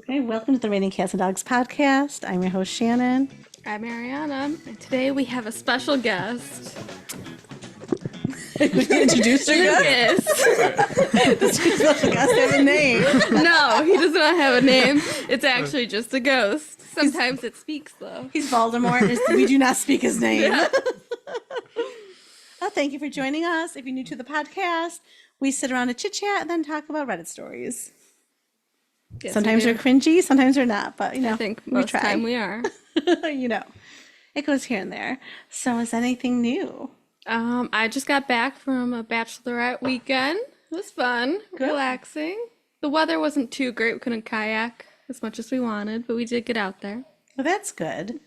Hey, welcome to the Raining Cats and Dogs podcast. I'm your host, Shannon. I'm Arianna, and today we have a special guest. Introduce your guest. Does your special guest have a name? No, he does not have a name. It's actually just a ghost. Sometimes it speaks, though. He's Voldemort. We do not speak his name. Yeah. Thank you for joining us. If you're new to the podcast, we sit around and chit-chat and then talk about Reddit stories. Yes, sometimes we're cringy, sometimes we're not, but I think most we try. Time we are. It goes here and there. So is anything new? I just got back from a bachelorette weekend. It was fun, relaxing. The weather wasn't too great. We couldn't kayak as much as we wanted, but we did get out there. Well, that's good.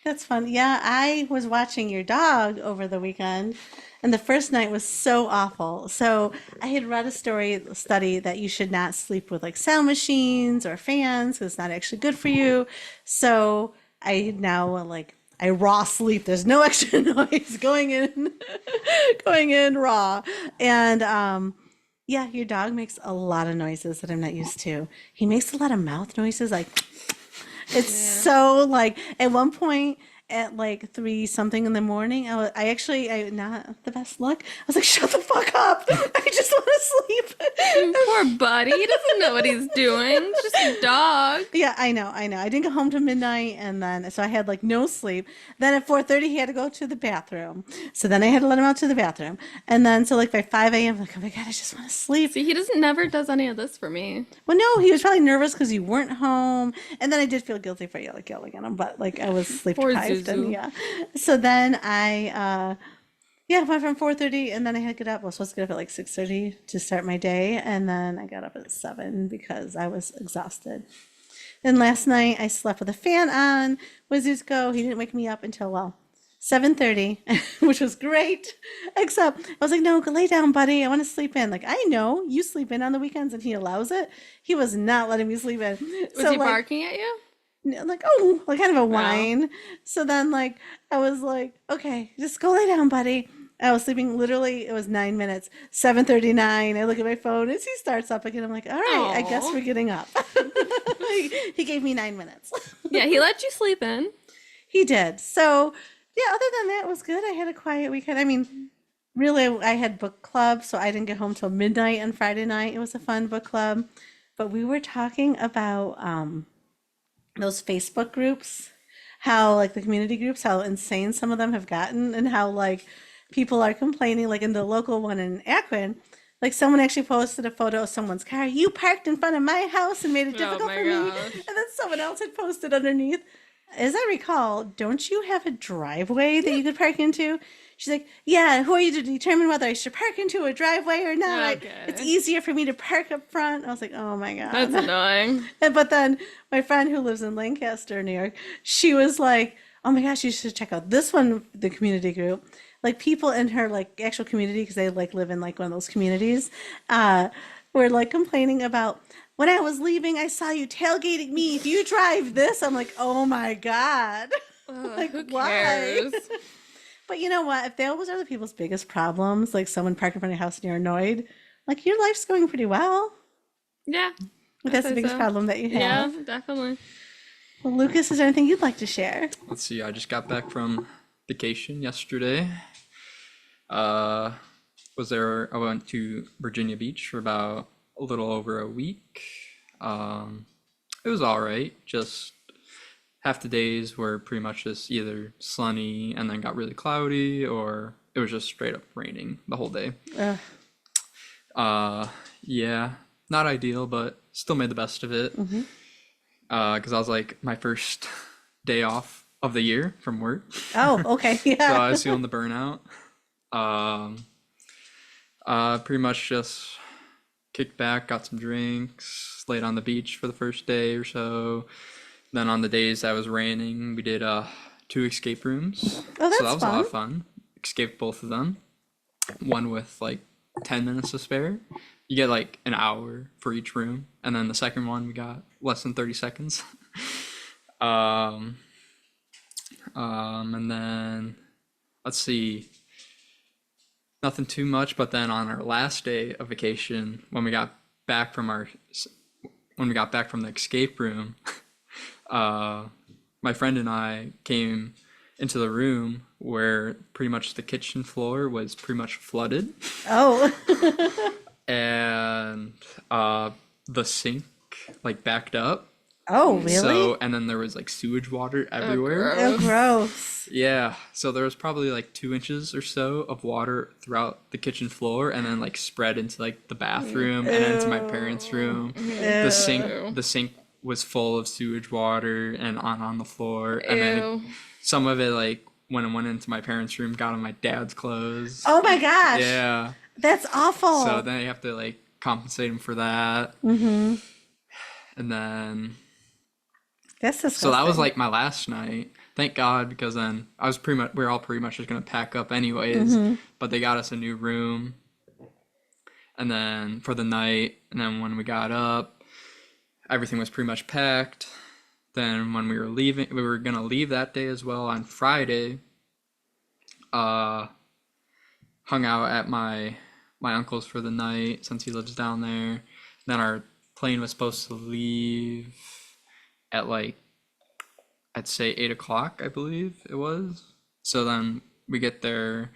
That's fun. Yeah, I was watching your dog over the weekend, and the first night was so awful. So I had read a study that you should not sleep with like sound machines or fans because it's not actually good for you. So I now I raw sleep. There's no extra noise going in raw. And yeah, your dog makes a lot of noises that I'm not used to. He makes a lot of mouth noises like so like at one point at like 3 something in the morning, I not the best luck. I was like, shut the fuck up. I just want to sleep. Poor buddy. He doesn't know what he's doing. Just a dog. Yeah, I know. I didn't get home till midnight, and then so I had like no sleep. Then at 4:30 he had to go to the bathroom. So then I had to let him out to the bathroom. And then so like by 5 a.m. I'm like, oh my God, I just want to sleep. See, he never does any of this for me. Well, no, he was probably nervous because you weren't home. And then I did feel guilty for yelling at him, but like I was sleep deprived. And yeah. So then I went from 4:30 and then I had to get up. I was supposed to get up at like 6:30 to start my day. And then I got up at 7 because I was exhausted. Then last night I slept with a fan on. Wizards go. He didn't wake me up until 7:30, which was great. Except I was like, no, go lay down, buddy. I want to sleep in. Like, I know you sleep in on the weekends and he allows it. He was not letting me sleep in. Was he barking at you? Like, oh, like kind of a whine. Wow. So then like I was like, okay, just go lay down, buddy. I was sleeping literally, it was 9 minutes, 7:39. I look at my phone as he starts up again. I'm like, all right, I guess we're getting up. He gave me 9 minutes. Yeah, he let you sleep in. He did. So yeah, other than that, it was good. I had a quiet weekend. I mean, really, I had book club, so I didn't get home till midnight on Friday night. It was a fun book club. But we were talking about those Facebook groups, how like the community groups, how insane some of them have gotten, and how like people are complaining, like in the local one in Akron, like someone actually posted a photo of someone's car. You parked in front of my house and made it difficult for me. And then someone else had posted underneath, as I recall, don't you have a driveway that you could park into? She's like, yeah, who are you to determine whether I should park into a driveway or not? Okay. It's easier for me to park up front. I was like, oh my God. That's annoying. But then my friend who lives in Lancaster, New York, she was like, oh my gosh, you should check out this one, the community group. Like people in her like actual community, because they like live in like one of those communities, were like complaining about, when I was leaving, I saw you tailgating me. If you drive this, I'm like, oh my God. Like, who cares? Why? But you know what? If those are the people's biggest problems, like someone parked in front of your house and you're annoyed, like your life's going pretty well. Yeah. That's the biggest problem that you have. Yeah, definitely. Well, Lucas, is there anything you'd like to share? Let's see. I just got back from vacation yesterday. I went to Virginia Beach for about a little over a week. It was all right. Just half the days were pretty much just either sunny and then got really cloudy, or it was just straight up raining the whole day. Yeah, not ideal, but still made the best of it. Mm-hmm. Because I was like my first day off of the year from work. Oh, okay. Yeah. So I was feeling the burnout. Pretty much just kicked back, got some drinks, laid on the beach for the first day or so. Then on the days that was raining, we did 2 escape rooms. Oh, that's so that was fun. A lot of fun. Escaped both of them. One with like 10 minutes to spare. You get like an hour for each room. And then the second one, we got less than 30 seconds. And then, let's see. Nothing too much, but then on our last day of vacation, when we got back from our when we got back from the escape room, my friend and I came into the room where pretty much the kitchen floor was pretty much flooded, Oh. and the sink like backed up. Oh, really? So, and then there was like sewage water everywhere. Oh, gross. Yeah, so there was probably like 2 inches or so of water throughout the kitchen floor, and then like spread into like the bathroom and then into my parents' room. The sink was full of sewage water and on the floor, and then some of it like when it went into my parents' room got on my dad's clothes. Oh my gosh. Yeah. That's awful. So then you have to like compensate him for that. Mm-hmm. And then That's disgusting. so that was like my last night. Thank God, because then we were all pretty much just gonna pack up anyways. But they got us a new room, and then for the night, and then when we got up, everything was pretty much packed. Then when we were gonna leave that day as well on Friday. Hung out at my uncle's for the night since he lives down there. Then our plane was supposed to leave at like, I'd say 8 o'clock, I believe it was. So then we get there,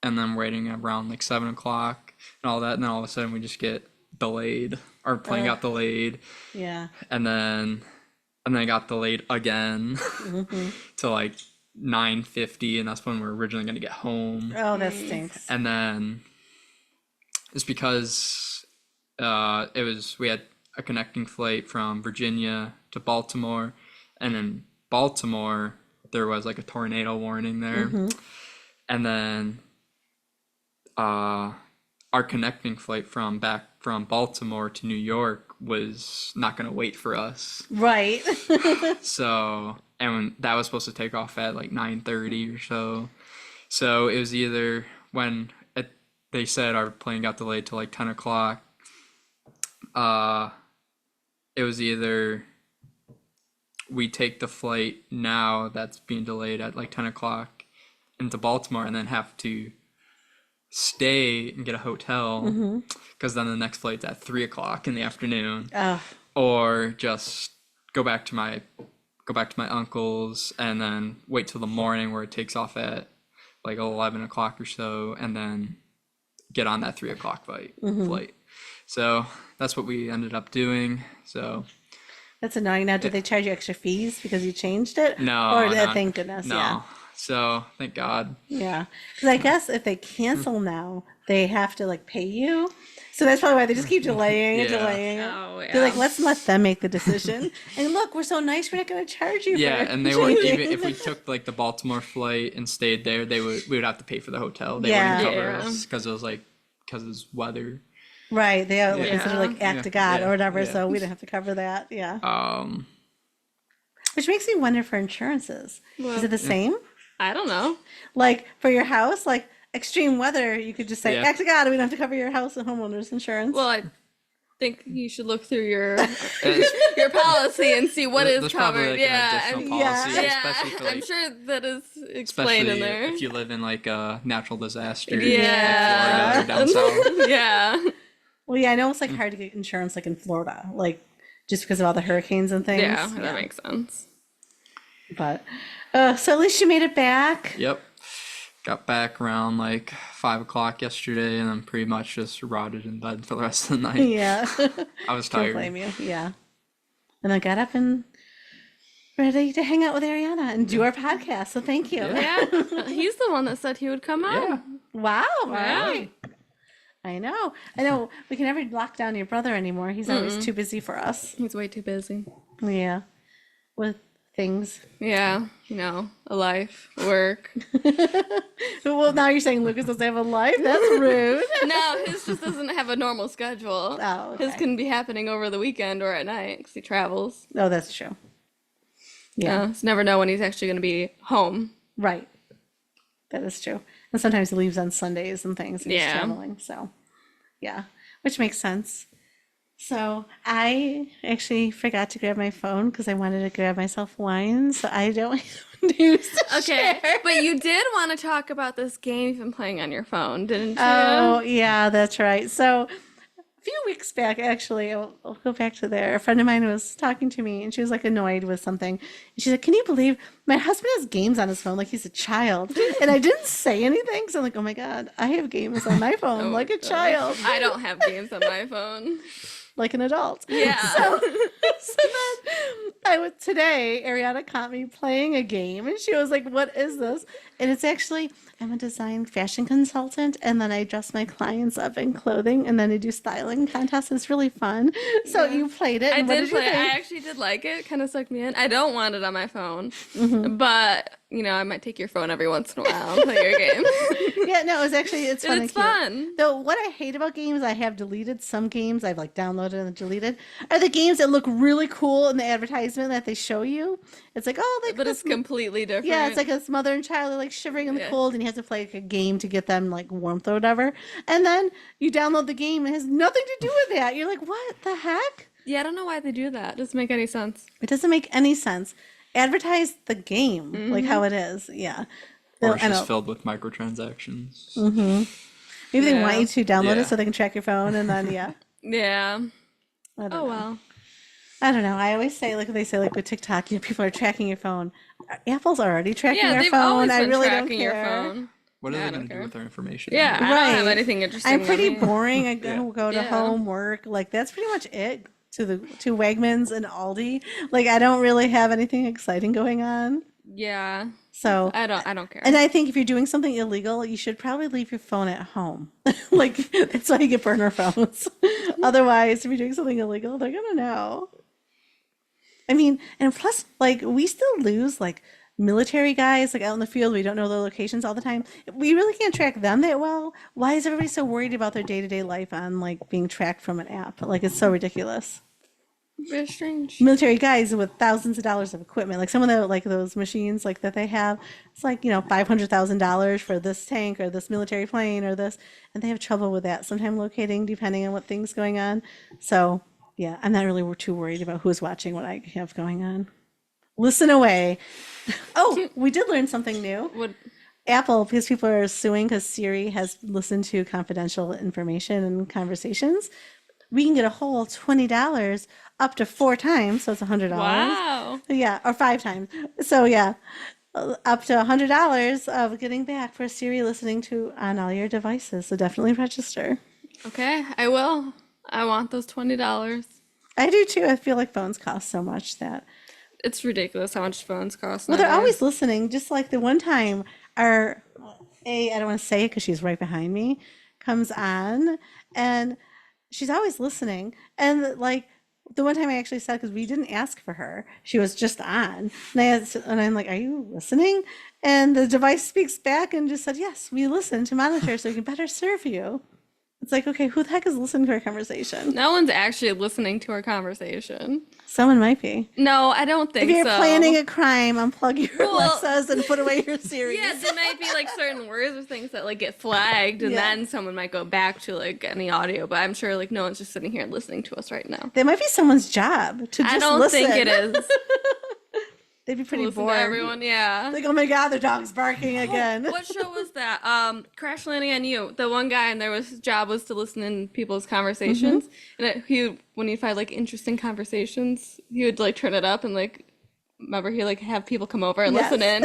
and then waiting around like 7 o'clock and all that, and then all of a sudden we just get delayed. Our plane got delayed, Yeah. and then it got delayed again to like 9:50, and that's when we're originally gonna get home. Oh, that stinks. And then it's because we had a connecting flight from Virginia to Baltimore, and in Baltimore there was like a tornado warning there. And then our connecting flight from Baltimore to New York was not going to wait for us. Right. So, and that was supposed to take off at like 9:30 or so. So it was either they said our plane got delayed to like 10 o'clock. It was either we take the flight now that's being delayed at like 10 o'clock into Baltimore and then have to stay and get a hotel because then the next flight's at 3 o'clock in the afternoon. Or just go back to my uncle's and then wait till the morning where it takes off at like 11 o'clock or so, and then get on that 3 o'clock flight. So that's what we ended up doing. So That's annoying. Now, did they charge you extra fees because you changed it? no, Or no, thank goodness. no. Yeah. So thank God. Yeah. Because I guess if they cancel now, they have to like pay you. So that's probably why they just keep delaying and Yeah. delaying. Oh, They're like, let's let them make the decision. And look, we're so nice. We're not going to charge you. Yeah, for and they would changing. even if we took like the Baltimore flight and stayed there, we would have to pay for the hotel. They Yeah. wouldn't cover Yeah. us because it was like it's weather. Right. They are Yeah. considered like act Yeah. of God Yeah. or whatever. Yeah. So we don't have to cover that. Yeah. Um, Which makes me wonder for insurances. Is it the same? I don't know. Like for your house, like extreme weather, you could just say, Yeah. act of God, we don't have to cover your house and homeowners insurance. Well, I think you should look through your it's- your policy and see what is there's probably covered. like yeah, an additional and- policy, Yeah. especially for I'm like, sure that is explained especially in there. if you live in like a natural disaster, Yeah. like Florida or down south. Yeah. Well, yeah, I know it's like hard to get insurance like in Florida, like just because of all the hurricanes and things. Yeah, that makes sense. But so at least you made it back. Yep. Got back around like 5 o'clock yesterday, and then pretty much just rotted in bed for the rest of the night. Yeah. I was Don't tired. blame you. Yeah. And I got up and ready to hang out with Arianna and do our podcast. So thank you. Yeah. Yeah. He's the one that said he would come on. Yeah. Wow. Yeah. Right. I know. We can never lock down your brother anymore. He's always too busy for us. He's way too busy. Yeah. With things. Yeah, a life, work. Well, now you're saying Lucas doesn't have a life? That's rude. No, his just doesn't have a normal schedule. Oh, His okay. can be happening over the weekend or at night because he travels. Oh, that's true. Yeah. So never know when he's actually going to be home. Right. That is true. And sometimes he leaves on Sundays and things. And he's Yeah. traveling. So, yeah, which makes sense. So I actually forgot to grab my phone because I wanted to grab myself wine. So I don't have news to Okay, share. but you did want to talk about this game you've been playing on your phone, didn't you? Oh, yeah, that's right. So A few weeks back, actually, I'll go back to there. A friend of mine was talking to me and she was like annoyed with something. And she's like, "Can you believe my husband has games on his phone like he's a child?" And I didn't say anything. So I'm like, "Oh my God, I have games on my phone Oh, like a gosh. child, I don't have games on my phone. like an adult." Yeah. So then today, Ariana caught me playing a game and she was like, "What is this?" And it's actually, I'm a design fashion consultant and then I dress my clients up in clothing and then I do styling contests. It's really fun. So Yeah. you played it I and what did did you play. I think? actually did like it. Kind of sucked me in. I don't want it on my phone, but I might take your phone every once in a while and play your game. Yeah, no, it's And fun and it's cute. fun. Though what I hate about games, I have deleted some games I've like downloaded and deleted, are the games that look really cool in the advertisement that they show you. It's like, oh, like But it's this. completely different. Yeah, it's like this mother and child are like shivering in the Yeah. cold, and you have to play like a game to get them like warmth or whatever. And then you download the game, and it has nothing to do with that. You're like, what the heck? Yeah, I don't know why they do that. It doesn't make any sense. It doesn't make any sense. Advertise the game like how it is. Yeah. Or They'll- it's I just know. filled with microtransactions. Maybe they Yeah. want you to download Yeah. it so they can track your phone, and then yeah. Yeah. I don't Oh know. well. I don't know. I always say like they say like with TikTok, people are tracking your phone. Apple's already tracking Yeah, our they've phone. always I been really don't tracking your care. phone. What are Yeah, I they don't going to do care. with our information? Yeah, I don't have Right. anything interesting. I'm on pretty me. boring. I Yeah. go to Yeah. home, work. Like that's pretty much it. To Wegmans and Aldi. Like I don't really have anything exciting going on. Yeah. So I don't care. and I think if you're doing something illegal, you should probably leave your phone at home. Like that's why you get burner phones. Otherwise, if you're doing something illegal, they're gonna know. I mean, and plus, like we still lose like military guys like out in the field. We don't know their locations all the time. We really can't track them that well. Why is everybody so worried about their day-to-day life on like being tracked from an app? Like it's so ridiculous. Very strange. Military guys with thousands of dollars of equipment, like some of the like those machines like that they have, it's like $500,000 for this tank or this military plane or this, and they have trouble with that sometimes locating depending on what things going on. So yeah, I'm not really too worried about who's watching what I have going on. Listen away. Oh, we did learn something new. What? Apple, because people are suing because Siri has listened to confidential information and conversations. We can get a whole $20 up to 4 times, so it's $100. Wow. Yeah, or 5 times. So yeah, up to $100 of getting back for Siri listening to on all your devices. So definitely register. Okay, I will. I want those $20. I do too. I feel like phones cost so much that. It's ridiculous how much phones cost. Well, they're nowadays. always listening. Just like the one time our I don't want to say it because she's right behind me, comes on and she's always listening. And like the one time I actually said, because we didn't ask for her, she was just on. And I'm like, "Are you listening?" And the device speaks back and just said, "Yes, we listen to monitor so we can better serve you." It's like, okay, who the heck is listening to our conversation? No one's actually listening to our conversation. Someone might be. No, I don't think If you're so. planning a crime, unplug your Well, Alexas and put away your Siri. Yeah, there might be like certain words or things that like get flagged, and Yeah. then someone might go back to like any audio. But I'm sure like no one's just sitting here listening to us right now. That might be someone's job to just I don't listen. think it is. They'd be pretty Listen bored. to everyone, yeah. Like, oh my God, the dog's barking again. What show was that? Crash Landing on You. The one guy, and his job was to listen in people's conversations. And when he'd find like interesting conversations, he would like turn it up and like, remember he like have people come over and Yes. listen in.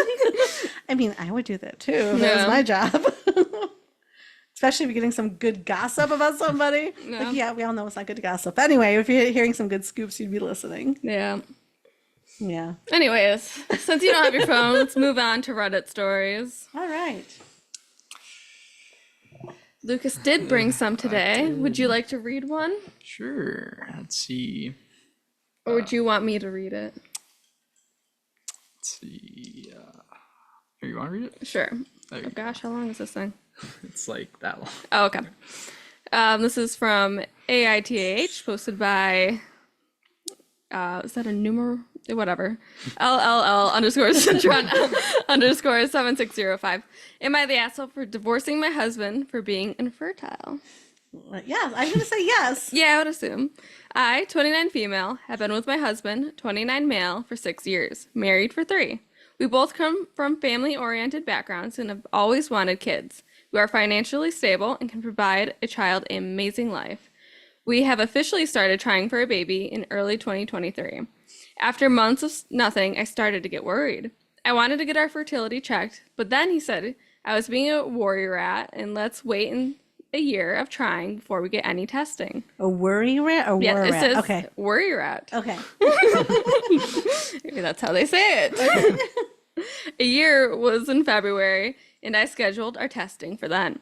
I mean, I would do that too. If that was Yeah. my job. Especially if you're getting some good gossip about somebody. Yeah. Like, yeah, we all know it's not good gossip. Anyway, if you're hearing some good scoops, you'd be listening. Yeah. Yeah. Anyways, since you don't have your phone, let's move on to Reddit stories. All right. Lucas did bring some today. Would you like to read one? Sure. Let's see. Or would you want me to read it? Let's see. Here, you want to read it? Sure. There you Oh go. gosh, how long is this thing? It's like that long. Oh, okay. This is from AITH, posted by, is that a numeral? Whatever. LLL underscore Citron underscore 7605. Am I the asshole for divorcing my husband for being infertile? Yeah, I'm going to say yes. Yeah, I would assume. I, 29 female, have been with my husband, 29 male, for 6 years, married for 3. We both come from family-oriented backgrounds and have always wanted kids. We are financially stable and can provide a child an amazing life. We have officially started trying for a baby in early 2023. After months of nothing, I started to get worried. I wanted to get our fertility checked, but then he said I was being a warrior rat and let's wait a year of trying before we get any testing. A worry rat or Yeah, war it rat? says Okay. warrior rat. Okay. Maybe that's how they say it. A year was in February, and I scheduled our testing for then.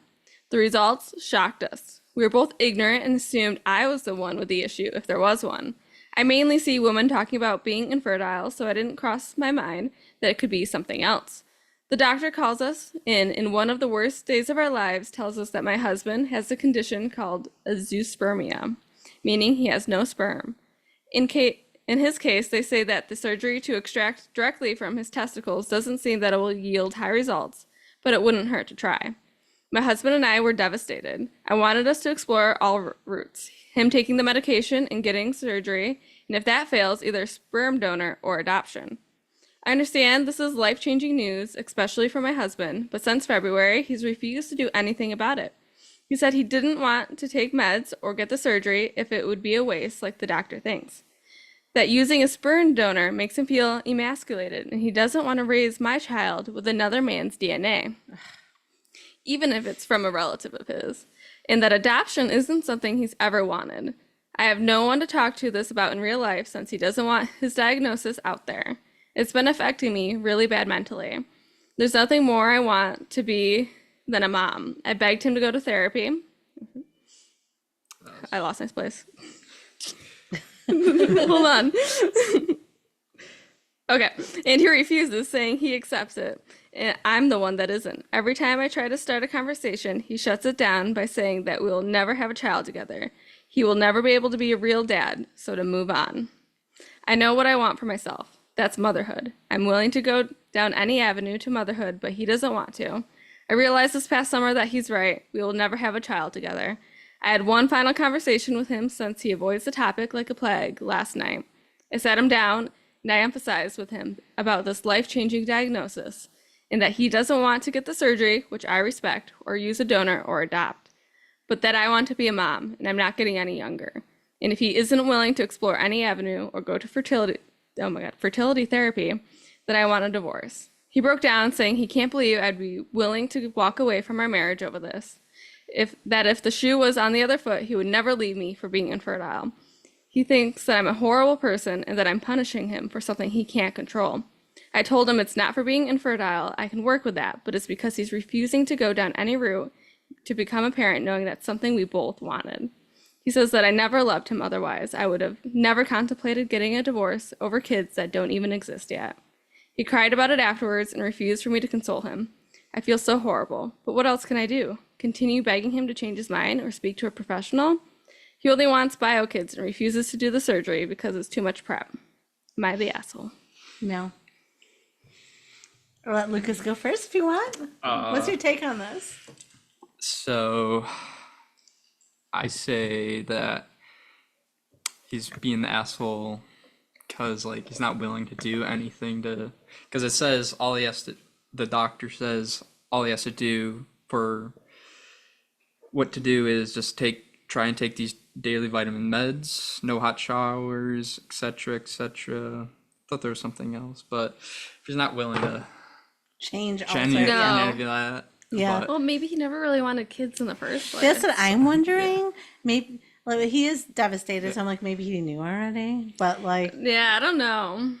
The results shocked us. We were both ignorant and assumed I was the one with the issue if there was one. I mainly see women talking about being infertile, so I didn't cross my mind that it could be something else. The doctor calls us in one of the worst days of our lives, tells us that my husband has a condition called azoospermia, meaning he has no sperm. In his case, they say that the surgery to extract directly from his testicles doesn't seem that it will yield high results, but it wouldn't hurt to try. My husband and I were devastated. I wanted us to explore all routes, him taking the medication and getting surgery, and if that fails, either sperm donor or adoption. I understand this is life-changing news, especially for my husband, but since February, he's refused to do anything about it. He said he didn't want to take meds or get the surgery if it would be a waste like the doctor thinks. That using a sperm donor makes him feel emasculated, and he doesn't want to raise my child with another man's DNA, even if it's from a relative of his, and that adoption isn't something he's ever wanted. I have no one to talk to this about in real life since he doesn't want his diagnosis out there. It's been affecting me really bad mentally. There's nothing more I want to be than a mom. I begged him to go to therapy. I lost my place. Hold on. Okay, and he refuses, saying he accepts it. And I'm the one that isn't. Every time I try to start a conversation, he shuts it down by saying that we will never have a child together. He will never be able to be a real dad, so to move on. I know what I want for myself. That's motherhood. I'm willing to go down any avenue to motherhood, but he doesn't want to. I realized this past summer that he's right. We will never have a child together. I had one final conversation with him since he avoids the topic like a plague last night. I sat him down and I emphasized with him about this life-changing diagnosis and that he doesn't want to get the surgery, which I respect, or use a donor or adopt, but that I want to be a mom and I'm not getting any younger. And if he isn't willing to explore any avenue or go to fertility therapy, then I want a divorce. He broke down saying he can't believe I'd be willing to walk away from our marriage over this. If the shoe was on the other foot, he would never leave me for being infertile. He thinks that I'm a horrible person and that I'm punishing him for something he can't control. I told him it's not for being infertile, I can work with that, but it's because he's refusing to go down any route to become a parent knowing that's something we both wanted. He says that I never loved him otherwise. I would have never contemplated getting a divorce over kids that don't even exist yet. He cried about it afterwards and refused for me to console him. I feel so horrible, but what else can I do? Continue begging him to change his mind or speak to a professional? He only wants bio kids and refuses to do the surgery because it's too much prep. Am I the asshole? No. I'll let Lucas go first if you want. What's your take on this? So I say that he's being the asshole because like he's not willing to do anything because it says the doctor says all he has to do for what to do is just try and take these daily vitamin meds, no hot showers, etc., etc. Thought there was something else, but if he's not willing to Change any also. No. of that, Yeah. but Well, maybe he never really wanted kids in the first place. That's what I'm wondering. Maybe like, he is devastated, so I'm like, maybe he knew already. But like, Yeah, I don't know.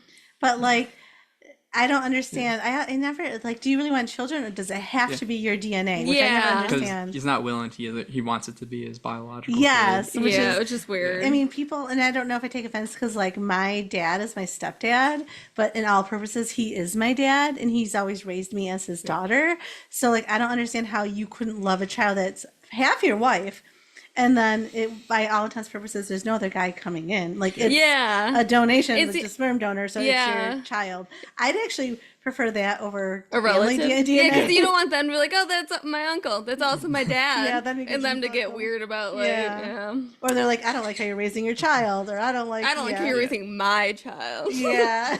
I don't understand. I never like. Do you really want children, or does it have to be your DNA? Which I Yeah. never because understand. he's not willing to either. He wants it to be his biological Yes, kid. Which is weird. I mean, people, and I don't know if I take offense because, like, my dad is my stepdad, but in all purposes, he is my dad, and he's always raised me as his daughter. So, like, I don't understand how you couldn't love a child that's half your wife, and then, by all intents and purposes, there's no other guy coming in. Like, it's a donation, it's a sperm donor, so it's your child. I'd actually prefer that over A family relative. DNA. Yeah, because you don't want them to be like, oh, that's my uncle. That's also my dad. Yeah, then you get and them to your get uncle. weird about like, Yeah. Or they're like, I don't like how you're raising your child, or I don't like. I don't like yeah. how you're raising my child. Yeah.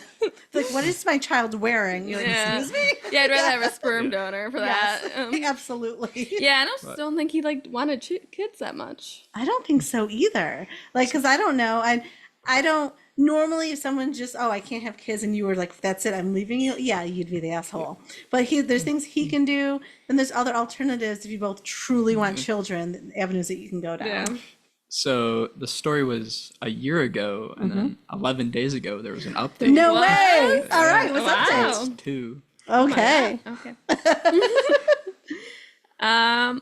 Like, what is my child wearing? You're like, Yeah. excuse me? Yeah, I'd rather have a sperm donor for that. Yes, absolutely. Yeah, and I just don't think he like wanted kids that much. I don't think so either. Like, because I don't know. I don't normally if someone just I can't have kids and you were like that's it I'm leaving you. Yeah, you'd be the asshole. But there's things he can do. Then there's other alternatives if you both truly want children. Avenues that you can go down. Yeah. So the story was a year ago, and then 11 days ago there was an update. No What? way. All right. What's Wow. updates? Two. Okay. Okay. All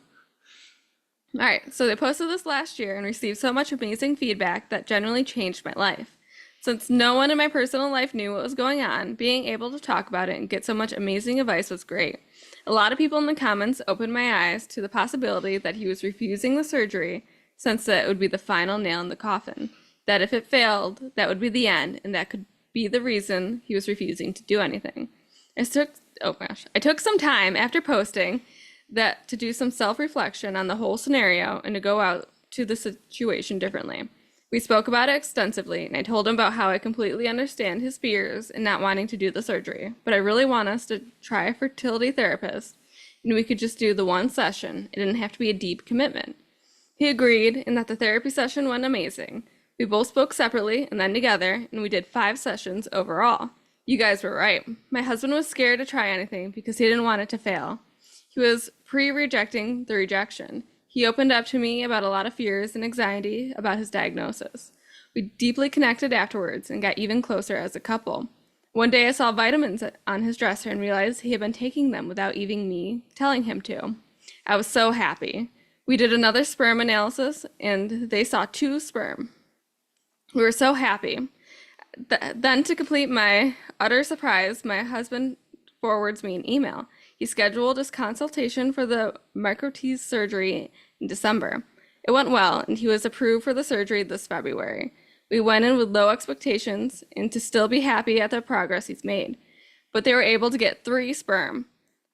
right. So they posted this last year and received so much amazing feedback that genuinely changed my life. Since no one in my personal life knew what was going on, being able to talk about it and get so much amazing advice was great. A lot of people in the comments opened my eyes to the possibility that he was refusing the surgery since that would be the final nail in the coffin. That if it failed, that would be the end, and that could be the reason he was refusing to do anything. I took some time after posting that to do some self-reflection on the whole scenario and to go out to the situation differently. We spoke about it extensively, and I told him about how I completely understand his fears in not wanting to do the surgery, but I really want us to try a fertility therapist, and we could just do the one session. It didn't have to be a deep commitment. He agreed, and that the therapy session went amazing. We both spoke separately and then together, and we did 5 sessions overall. You guys were right. My husband was scared to try anything because he didn't want it to fail. He was pre-rejecting the rejection. He opened up to me about a lot of fears and anxiety about his diagnosis. We deeply connected afterwards and got even closer as a couple. One day I saw vitamins on his dresser and realized he had been taking them without even me telling him to. I was so happy. We did another sperm analysis and they saw 2 sperm. We were so happy. Then to complete my utter surprise, my husband forwards me an email. He scheduled his consultation for the micro-tease surgery in December. It went well, and he was approved for the surgery this February. We went in with low expectations and to still be happy at the progress he's made. But they were able to get 3 sperm.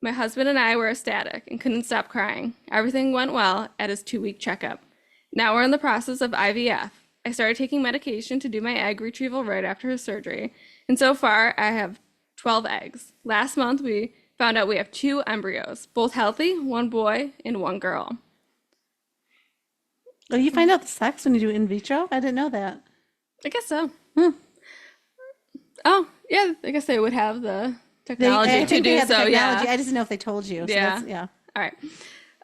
My husband and I were ecstatic and couldn't stop crying. Everything went well at his 2-week checkup. Now we're in the process of IVF. I started taking medication to do my egg retrieval right after his surgery, and so far I have 12 eggs. Last month we found out we have 2 embryos, both healthy, 1 boy and 1 girl. Oh, you find out the sex when you do in vitro? I didn't know that. I guess so. Oh, yeah, I guess they would have the I technology to think they do had the so, technology. yeah. I just didn't know if they told you. So Yeah. yeah. All right.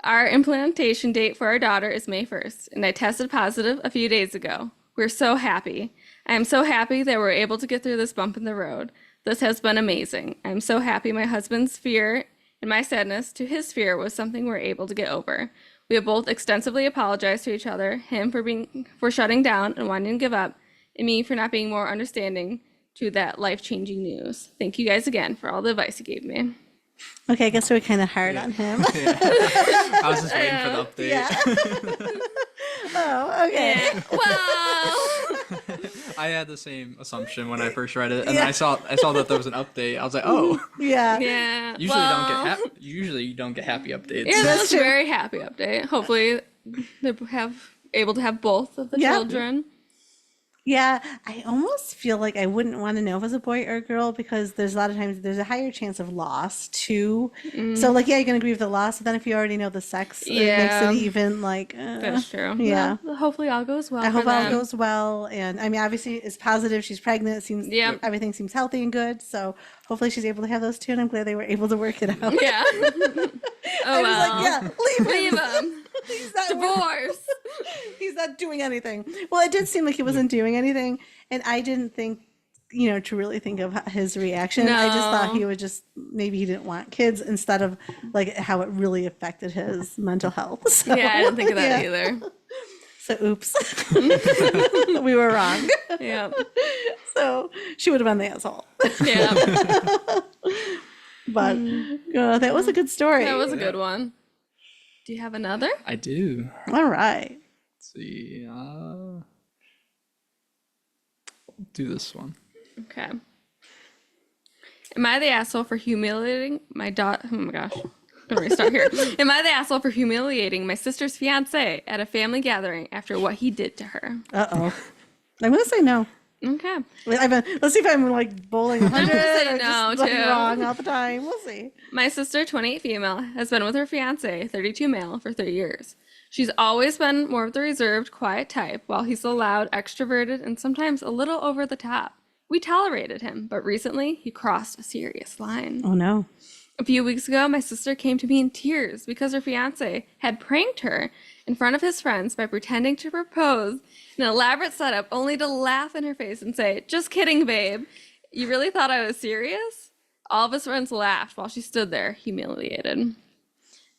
Our implantation date for our daughter is May 1st, and I tested positive a few days ago. We're so happy. I am so happy that we're able to get through this bump in the road. This has been amazing. I'm so happy my husband's fear and my sadness to his fear was something we're able to get over. We have both extensively apologized to each other, him for shutting down and wanting to give up, and me for not being more understanding to that life-changing news. Thank you guys again for all the advice you gave me. Okay, I guess we're kind of hard on him. I was just waiting for the update. Yeah. Oh, okay. Yeah. Well, I had the same assumption when I first read it, and I saw that there was an update. I was like, oh. Yeah. yeah. Usually well, usually you don't get happy updates. Yeah, That's that's true. a very happy update. Hopefully, they able to have both of the Yeah. children. Yeah, I almost feel like I wouldn't want to know if it's a boy or a girl because there's a lot of times there's a higher chance of loss too. So like, yeah, you're gonna grieve the loss, but then if you already know the sex, it makes Yeah. it even like. That's true. Yeah. Well, hopefully, all goes well. I hope for all them. goes well, and I mean, obviously, it's positive. She's pregnant. It seems Yep. everything seems healthy and good. So hopefully, she's able to have those 2, and I'm glad they were able to work it out. Yeah. Oh I was well. like, yeah, leave him. Leave him. He's not Divorce. He's not doing anything. Well, it did seem like he wasn't doing anything, and I didn't think, to really think of his reaction. I just thought No. he would just maybe he didn't want kids instead of like how it really affected his mental health. So, Yeah, I didn't think of that yeah. either. So oops, we were wrong. Yeah. So she would have been the asshole. Yeah. But that was a good story. That was a good one. Do you have another? I do. All right. Let's see. Do this one. Okay. Am I the asshole for humiliating my daughter? Oh my gosh. I'm gonna restart here. Am I the asshole for humiliating my sister's fiance at a family gathering after what he did to her? Uh-oh. I'm going to say no. Okay. Let's see if I'm like bowling 100 gonna say or no, just like too. wrong all the time. We'll see. My sister, 28 female, has been with her fiance, 32 male, for 30 years. She's always been more of the reserved, quiet type, while he's the loud, extroverted, and sometimes a little over the top. We tolerated him, but recently he crossed a serious line. Oh, no. A few weeks ago, my sister came to me in tears because her fiance had pranked her in front of his friends by pretending to propose in an elaborate setup only to laugh in her face and say, "Just kidding, babe. You really thought I was serious?" All of his friends laughed while she stood there, humiliated.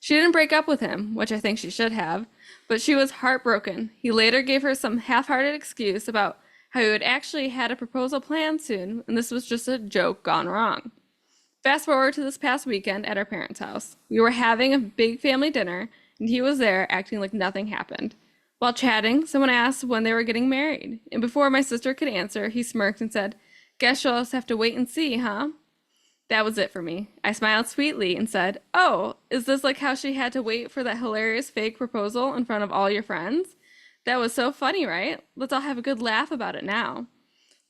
She didn't break up with him, which I think she should have, but she was heartbroken. He later gave her some half-hearted excuse about how he had actually had a proposal planned soon, and this was just a joke gone wrong. Fast forward to this past weekend at our parents' house. We were having a big family dinner, and he was there acting like nothing happened. While chatting, someone asked when they were getting married, and before my sister could answer, he smirked and said, "Guess you'll just have to wait and see, huh?" That was it for me. I smiled sweetly and said, "Oh, is this like how she had to wait for that hilarious fake proposal in front of all your friends? That was so funny, right? Let's all have a good laugh about it now."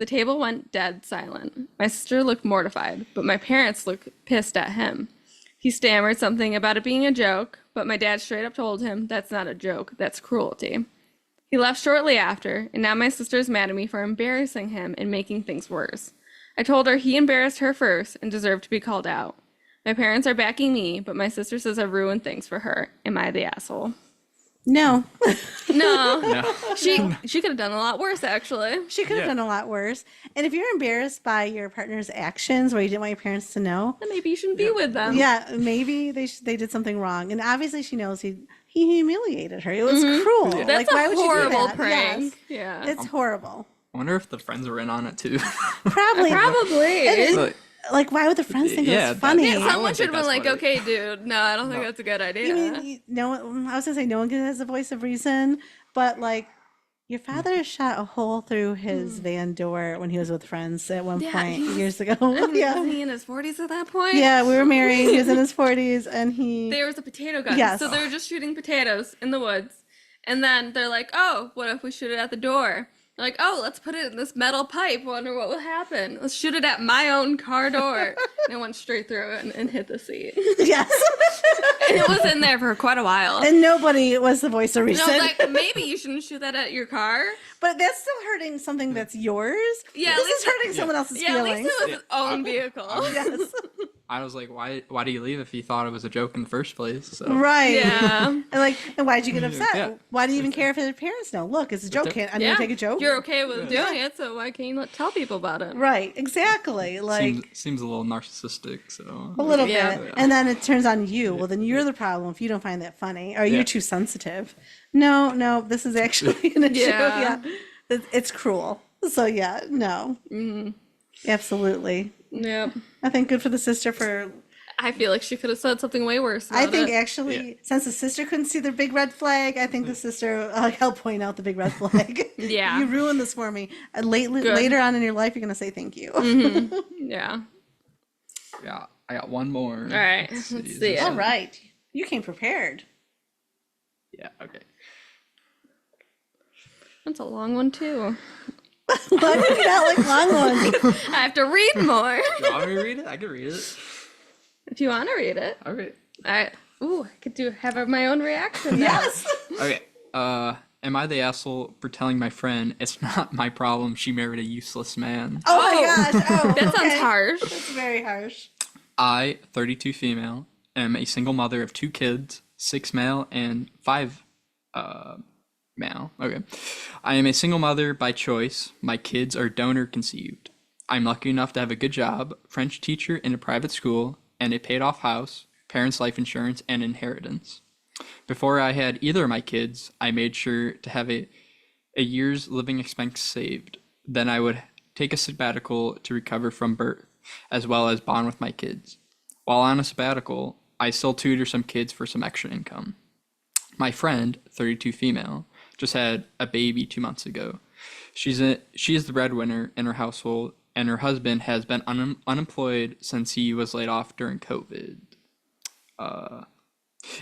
The table went dead silent. My sister looked mortified, but my parents looked pissed at him. He stammered something about it being a joke, but my dad straight up told him that's not a joke, that's cruelty. He left shortly after, and now my sister's mad at me for embarrassing him and making things worse. I told her he embarrassed her first and deserved to be called out. My parents are backing me, but my sister says I ruined things for her. Am I the asshole? No. No. No. She could have done a lot worse, actually. She could have done a lot worse. And if you're embarrassed by your partner's actions or you didn't want your parents to know, Then maybe you shouldn't be with them. yeah, maybe they did something wrong. And obviously she knows he humiliated her. It was cruel. Yeah. That's like, why a would you do horrible that? prank. Yes. Yeah. It's horrible. I wonder if the friends were in on it too. Probably. Probably. Like, Like, why would the friends think it Yeah, was that- funny? Yeah, Someone wouldn't should have think been like, that's funny. "Okay, dude, no, I don't think that's a good idea." You mean, no one, I was gonna say no one has a voice of reason, but like your father shot a hole through his van door when he was with friends at one Yeah, point he was- years ago. Wasn't Yeah. he in his 40s at that point? Yeah, we were married. He was in his 40s and he There was a potato gun. Yes. So they were just shooting potatoes in the woods. And then they're like, "Oh, what if we shoot it at the door?" They're like, "Oh, let's put it in this metal pipe. Wonder what will happen. Let's shoot it at my own car door." And it went straight through it and hit the seat. yes. And it was in there for quite a while. And nobody was the voice of And reason. I was like, maybe you shouldn't shoot that at your car. But that's still hurting something that's yours. Yeah, at This least is hurting someone else's Yeah, at feelings. least it was his own vehicle. Yes. I was like, why do you leave if you thought it was a joke in the first place? So Right. Yeah. And why'd you get upset? Yeah. Why do you even care if his parents know? Look, it's a joke. I'm Yeah. gonna take a joke. You're okay with doing it, so why can't you tell people about it? Right. Exactly. Like seems a little narcissistic. So a little Yeah. bit. And then it turns on you. Well, then you're the problem if you don't find that funny or you're Yeah. too sensitive. No, this is actually an issue. Yeah. It's cruel. So yeah, no. Absolutely. Yep. I think good for the sister for I feel like she could have said something way worse. I about think it. actually, since the sister couldn't see the big red flag, I think the sister helped point out the big red flag. Yeah. You ruined this for me. Later on in your life, you're going to say thank you. Yeah. yeah, I got one more. All right. Let's see it. All right. You came prepared. Yeah. Okay. That's a long one too. Why do you not like long ones? I have to read more. Do you want me to read it? I can read it. If you want to read it. Okay. I could have my own reaction. now. Yes. Okay. Am I the asshole for telling my friend it's not my problem she married a useless man? Oh my gosh. Oh, That sounds okay. harsh. That's very harsh. I, 32 female, am a single mother of 2 kids, 6 male and 5 male. Okay. I am a single mother by choice. My kids are donor conceived. I'm lucky enough to have a good job, French teacher in a private school, and a paid off house, parents' life insurance, and inheritance. Before I had either of my kids, I made sure to have a year's living expense saved. Then I would take a sabbatical to recover from birth, as well as bond with my kids. While on a sabbatical, I still tutor some kids for some extra income. My friend, 32 female, just had a baby 2 months ago. She is the breadwinner in her household and her husband has been unemployed since he was laid off during COVID.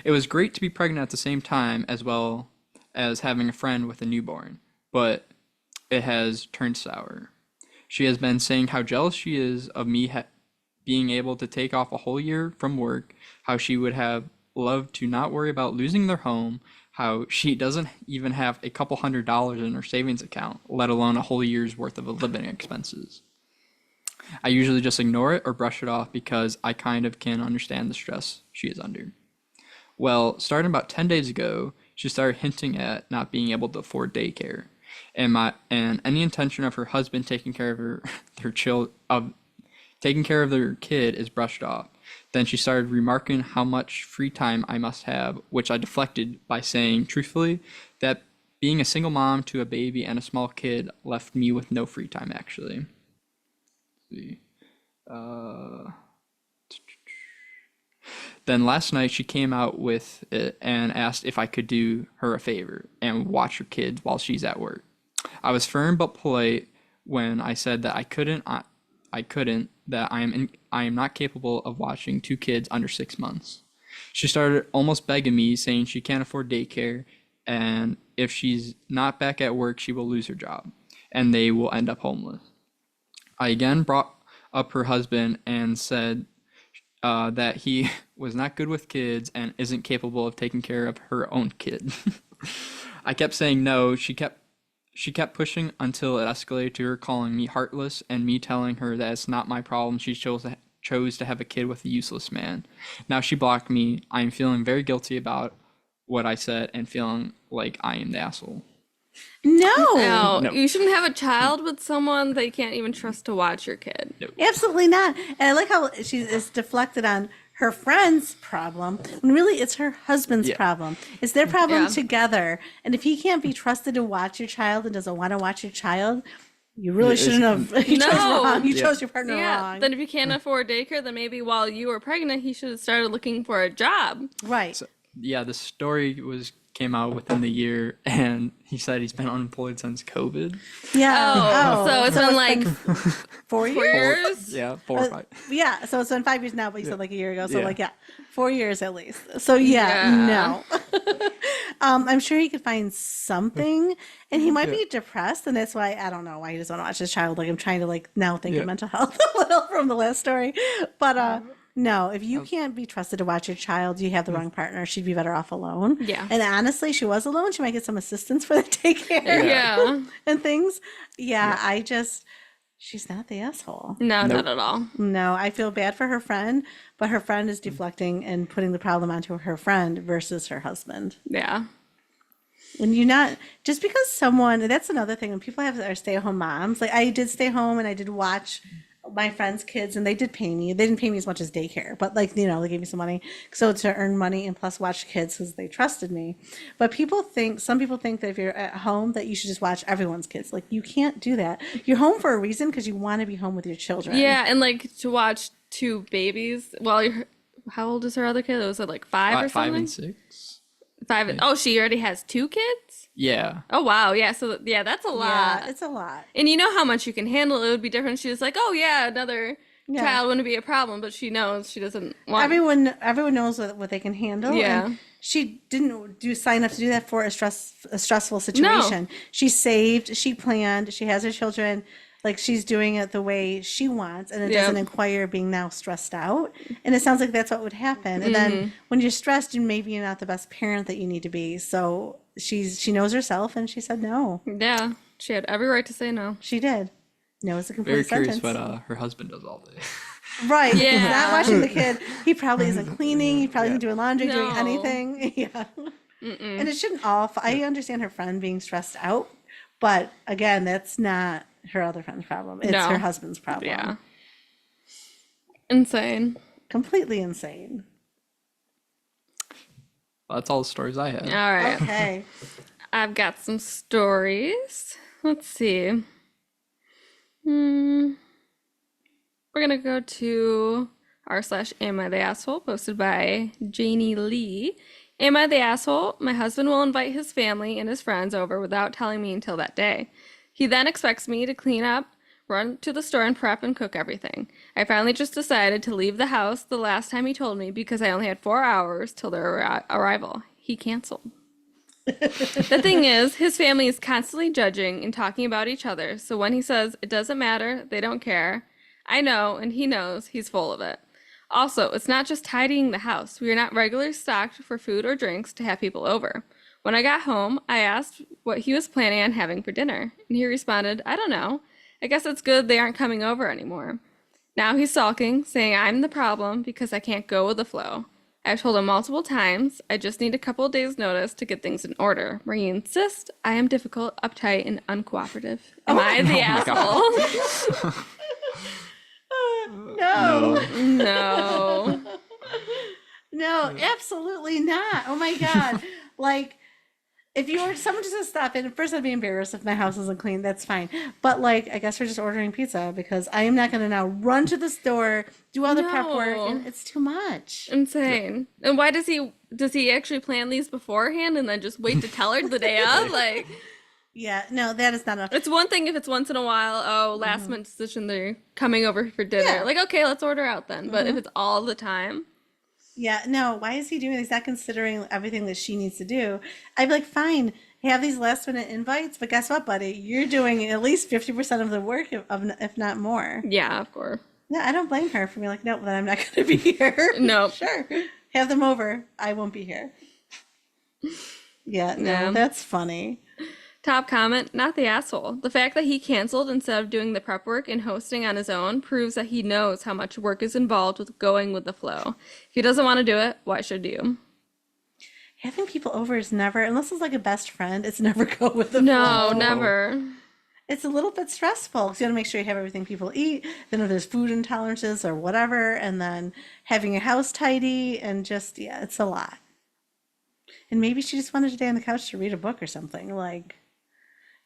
It was great to be pregnant at the same time as well as having a friend with a newborn, but it has turned sour. She has been saying how jealous she is of me being able to take off a whole year from work, how she would have loved to not worry about losing their home, how she doesn't even have a couple $100s in her savings account, let alone a whole year's worth of living expenses. I usually just ignore it or brush it off because I kind of can understand the stress she is under. Well, starting about 10 days ago, she started hinting at not being able to afford daycare, and any intention of her husband taking care of taking care of their kid is brushed off. Then she started remarking how much free time I must have, which I deflected by saying, truthfully, that being a single mom to a baby and a small kid left me with no free time, actually. Let's see. Then last night she came out with it and asked if I could do her a favor and watch her kids while she's at work. I was firm but polite when I said that I couldn't, that I am not capable of watching two kids under 6 months. She started almost begging me, saying she can't afford daycare, and if she's not back at work, she will lose her job, and they will end up homeless. I again brought up her husband and said that he was not good with kids and isn't capable of taking care of her own kid. I kept saying no. She kept pushing until it escalated to her calling me heartless and me telling her that it's not my problem. She chose to have a kid with a useless man. Now she blocked me. I am feeling very guilty about what I said and feeling like I am the asshole. No, No, you shouldn't have a child with someone that you can't even trust to watch your kid. absolutely not. And I like how it's deflected on her friend's problem when really it's her husband's problem. It's their problem together. And if he can't be trusted to watch your child and doesn't want to watch your child, you really shouldn't have. You chose wrong. You chose your partner wrong. Then if you can't afford daycare, then maybe while you were pregnant, he should have started looking for a job. Right. So, yeah, the story came out within the year, and he said he's been unemployed since COVID. Yeah. So it's been like 4 years. 4 years. Yeah, 4 or 5. Yeah. So it's been 5 years now, but you said like a year ago. So Yeah. 4 years at least. So no. I'm sure he could find something, and he might be depressed, and that's why I don't know why he doesn't want to watch his child. Like I'm trying to now think of mental health a little from the last story, but no, if you can't be trusted to watch your child, you have the wrong partner. She'd be better off alone. Yeah. And honestly, she was alone. She might get some assistance for the daycare. Yeah. And things. Yeah. She's not the asshole. No, not at all. No, I feel bad for her friend, but her friend is deflecting and putting the problem onto her friend versus her husband. Yeah. And you're not, just because someone, that's another thing, when people are stay-at-home moms, like I did stay home and I did watch my friends' kids, and they did pay me. They didn't pay me as much as daycare, but they gave me some money. So to earn money and plus watch kids because they trusted me. But some people think that if you're at home that you should just watch everyone's kids. Like you can't do that. You're home for a reason because you want to be home with your children. Yeah, and to watch two babies while how old is her other kid? Was it 5 or something? 5 and 6. 5 and, oh, she already has 2 kids? Yeah. Oh, wow. Yeah, so that's a lot. Yeah, it's a lot. And you know how much you can handle. It would be different. She's like, oh, yeah, another child wouldn't be a problem, but she knows she doesn't want Everyone knows what they can handle. Yeah. And she didn't sign up to do that for a stressful situation. No. She saved, she planned, she has her children. She's doing it the way she wants, and it doesn't require being now stressed out. And it sounds like that's what would happen. And then when you're stressed, maybe you're not the best parent that you need to be. So she knows herself, and she said no. Yeah, she had every right to say no. She did. No is a complete Very sentence. curious what her husband does all day. Right. Yeah. He's not watching the kid. He probably isn't cleaning. He probably isn't doing laundry, doing anything. Yeah. And it shouldn't all. I understand her friend being stressed out, but again, that's not her other friend's problem. It's her husband's problem. Yeah. Insane. Completely insane. Well, that's all the stories I have. All right. Okay. I've got some stories. Let's see. We're gonna go to r/Am I the Asshole, posted by Janie Lee. Am I the asshole? My husband will invite his family and his friends over without telling me until that day. He then expects me to clean up run to the store and prep and cook everything. I finally just decided to leave the house the last time he told me because I only had 4 hours till their arrival. He canceled. The thing is, his family is constantly judging and talking about each other, so when he says it doesn't matter, they don't care, I know, and he knows, he's full of it. Also, it's not just tidying the house. We are not regularly stocked for food or drinks to have people over. When I got home, I asked what he was planning on having for dinner, and he responded, I don't know. I guess it's good they aren't coming over anymore. Now he's sulking, saying I'm the problem because I can't go with the flow. I've told him multiple times, I just need a couple of days' notice to get things in order, where he insists I am difficult, uptight, and uncooperative. Am I the asshole? No. No. No, absolutely not. Oh my God. Like, if you were someone just to stop in, first I'd be embarrassed if my house isn't clean. That's fine. But like, I guess we're just ordering pizza because I am not going to now run to the store, do all the prep work, and it's too much. Insane. And why does he actually plan these beforehand and then just wait to tell her the day of? Like, Yeah, no, that is not enough. it's one thing if it's once in a while, oh, last minute decision, they're coming over for dinner. Yeah. Like, okay, let's order out then. But if it's all the time, Yeah, no, why is he doing this? He's not considering everything that she needs to do. I'd be like, fine, have these last minute invites, but guess what, buddy? You're doing at least 50% of the work, if not more. yeah, of course. No, I don't blame her for being like, no, then I'm not going to be here. No. Sure. Have them over. I won't be here. Yeah, no, Yeah. that's funny. Top comment, not the asshole. The fact that he canceled instead of doing the prep work and hosting on his own proves that he knows how much work is involved with going with the flow. If he doesn't want to do it, why should you? Having people over is never, unless it's like a best friend, it's never go with the No, flow. never. It's a little bit stressful because you want to make sure you have everything people eat. Then if there's food intolerances or whatever, and then having your house tidy and just, yeah, it's a lot. And maybe she just wanted to stay on the couch to read a book or something. Like,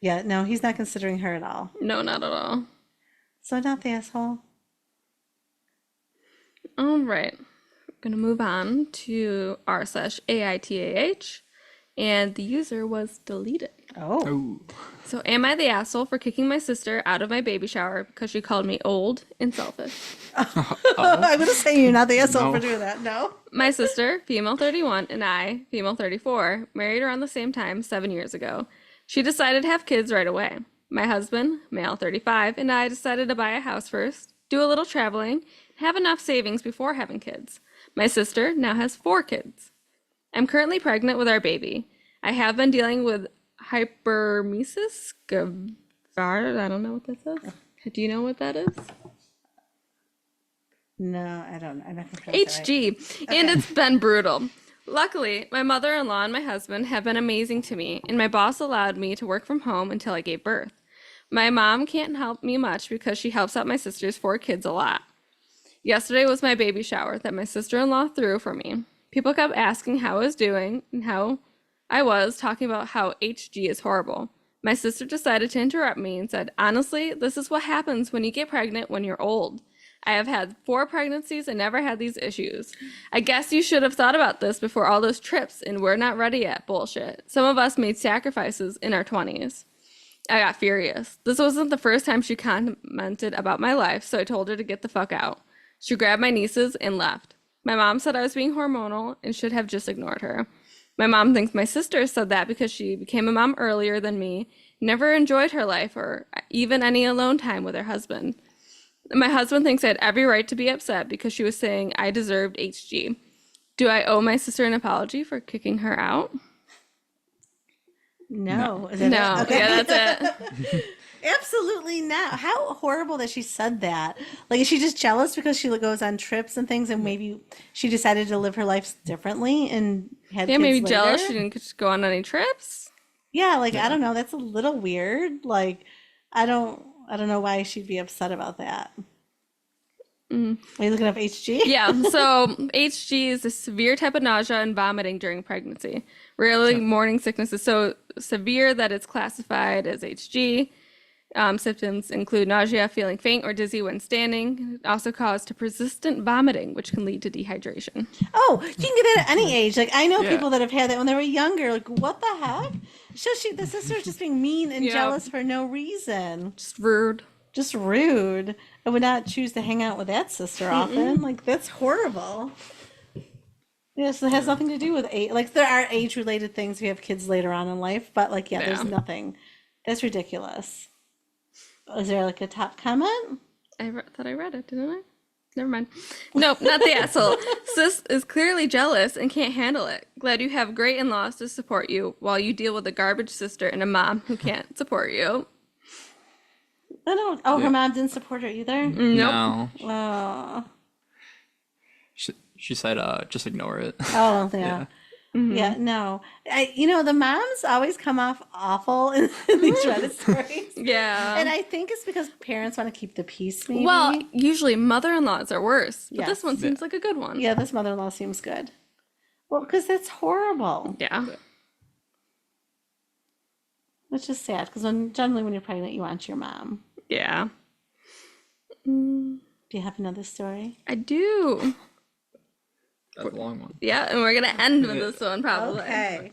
yeah, no, he's not considering her at all. No, not at all. So not the asshole. All right. We're going to move on to r/AITAH, and the user was deleted. Oh. Oh. So, am I the asshole for kicking my sister out of my baby shower because she called me old and selfish? I'm going to say you're not the asshole No. for doing that. No. My sister, female 31, and I, female 34, married around the same time 7 years ago. She decided to have kids right away. My husband, male 35, and I decided to buy a house first, do a little traveling, and have enough savings before having kids. My sister now has 4 kids. I'm currently pregnant with our baby. I have been dealing with hypermesis gravidae. I don't know what that says. Do you know what that is? No, I don't. I'm not going to HG, and it's been brutal. Luckily, my mother-in-law and my husband have been amazing to me, and my boss allowed me to work from home until I gave birth. My mom can't help me much because she helps out my sister's 4 kids a lot. Yesterday was my baby shower that my sister-in-law threw for me. People kept asking how I was doing and how I was, talking about how HG is horrible. My sister decided to interrupt me and said, honestly, this is what happens when you get pregnant when you're old. I have had 4 pregnancies and never had these issues. I guess you should have thought about this before all those trips and we're not ready yet bullshit. Some of us made sacrifices in our 20s. I got furious. This wasn't the first time she commented about my life, so I told her to get the fuck out. She grabbed my nieces and left. My mom said I was being hormonal and should have just ignored her. My mom thinks my sister said that because she became a mom earlier than me, never enjoyed her life or even any alone time with her husband. My husband thinks I had every right to be upset because she was saying I deserved HG. Do I owe my sister an apology for kicking her out? No. Is that No. it? Okay. Yeah, that's it. Absolutely not. How horrible that she said that. Like, is she just jealous because she goes on trips and things and maybe she decided to live her life differently and had Yeah, kids maybe later? jealous she didn't just go on any trips. Yeah, like, I don't know. That's a little weird. Like, I don't know why she'd be upset about that. Are you looking up HG? Yeah, so HG is a severe type of nausea and vomiting during pregnancy. Rarely morning sickness is so severe that it's classified as HG. Symptoms include nausea, feeling faint or dizzy when standing. It also causes to persistent vomiting, which can lead to dehydration. Oh, you can get that at any age. Like, I know Yeah. people that have had that when they were younger. Like, what the heck? So the sister's just being mean and Yeah. jealous for no reason. Just rude. Just rude. I would not choose to hang out with that sister often. Like, that's horrible. Yes, it has nothing to do with age. Like, there are age-related things if you have kids later on in life, but like, yeah, there's Yeah. nothing. That's ridiculous. Is there like a top comment? Thought I read it, didn't I? Never mind. Nope, not the asshole. Sis is clearly jealous and can't handle it. Glad you have great in-laws to support you while you deal with a garbage sister and a mom who can't support you. I don't. Oh, her Yeah. mom didn't support her either. Nope. No. Oh, She said, just ignore it. oh, yeah. Yeah, no. The moms always come off awful in these Reddit stories. Yeah. And I think it's because parents want to keep the peace, maybe. Well, usually mother-in-laws are worse, but this Yes. one seems like a good one. Yeah, this mother-in-law seems good. Well, because that's horrible. Yeah. Which is sad, because generally when you're pregnant, you want your mom. Yeah. Do you have another story? I do. That's a long one. Yeah, and we're gonna end with this one probably. Okay.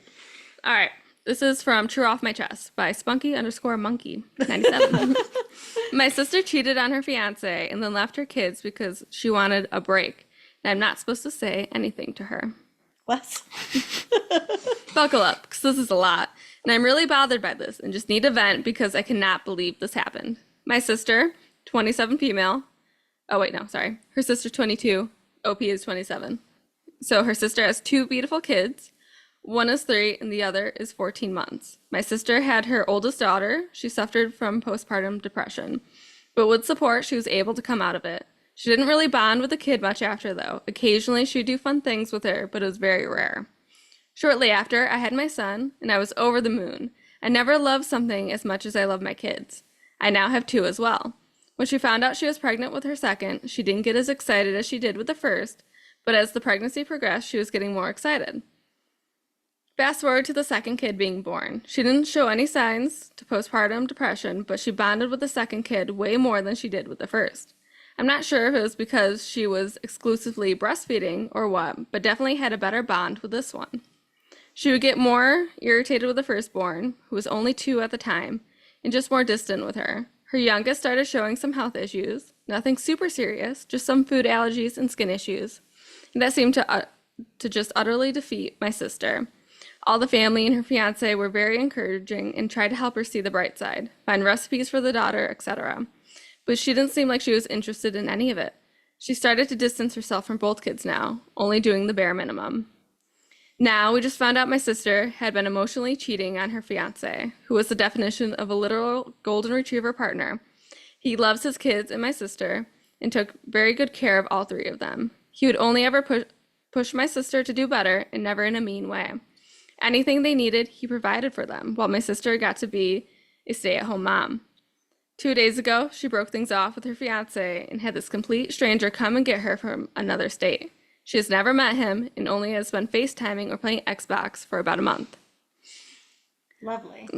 All right. This is from True Off My Chest by Spunky_Monkey 97. My sister cheated on her fiance and then left her kids because she wanted a break. And I'm not supposed to say anything to her. What? Buckle up, because this is a lot. And I'm really bothered by this and just need to vent because I cannot believe this happened. My sister, 27 female. Oh, wait, no, sorry. Her sister, 22. OP is 27. So her sister has 2 beautiful kids. One is 3 and the other is 14 months. My sister had her oldest daughter. She suffered from postpartum depression. But with support, she was able to come out of it. She didn't really bond with the kid much after, though. Occasionally, she'd do fun things with her, but it was very rare. Shortly after, I had my son, and I was over the moon. I never loved something as much as I love my kids. I now have 2 as well. When she found out she was pregnant with her second, she didn't get as excited as she did with the first, but as the pregnancy progressed, she was getting more excited. Fast forward to the second kid being born. She didn't show any signs to postpartum depression, but she bonded with the second kid way more than she did with the first. I'm not sure if it was because she was exclusively breastfeeding or what, but definitely had a better bond with this one. She would get more irritated with the firstborn, who was only 2 at the time, and just more distant with her. Her youngest started showing some health issues, nothing super serious, just some food allergies and skin issues. And that seemed to just utterly defeat my sister. All the family and her fiance were very encouraging and tried to help her see the bright side, find recipes for the daughter, etc. But she didn't seem like she was interested in any of it. She started to distance herself from both kids now, only doing the bare minimum. Now, we just found out my sister had been emotionally cheating on her fiance, who was the definition of a literal golden retriever partner. He loves his kids and my sister, and took very good care of all 3 of them. He would only ever push my sister to do better, and never in a mean way. Anything they needed, he provided for them, while my sister got to be a stay-at-home mom. 2 days ago, she broke things off with her fiance and had this complete stranger come and get her from another state. She has never met him and only has been FaceTiming or playing Xbox for about a month. Lovely.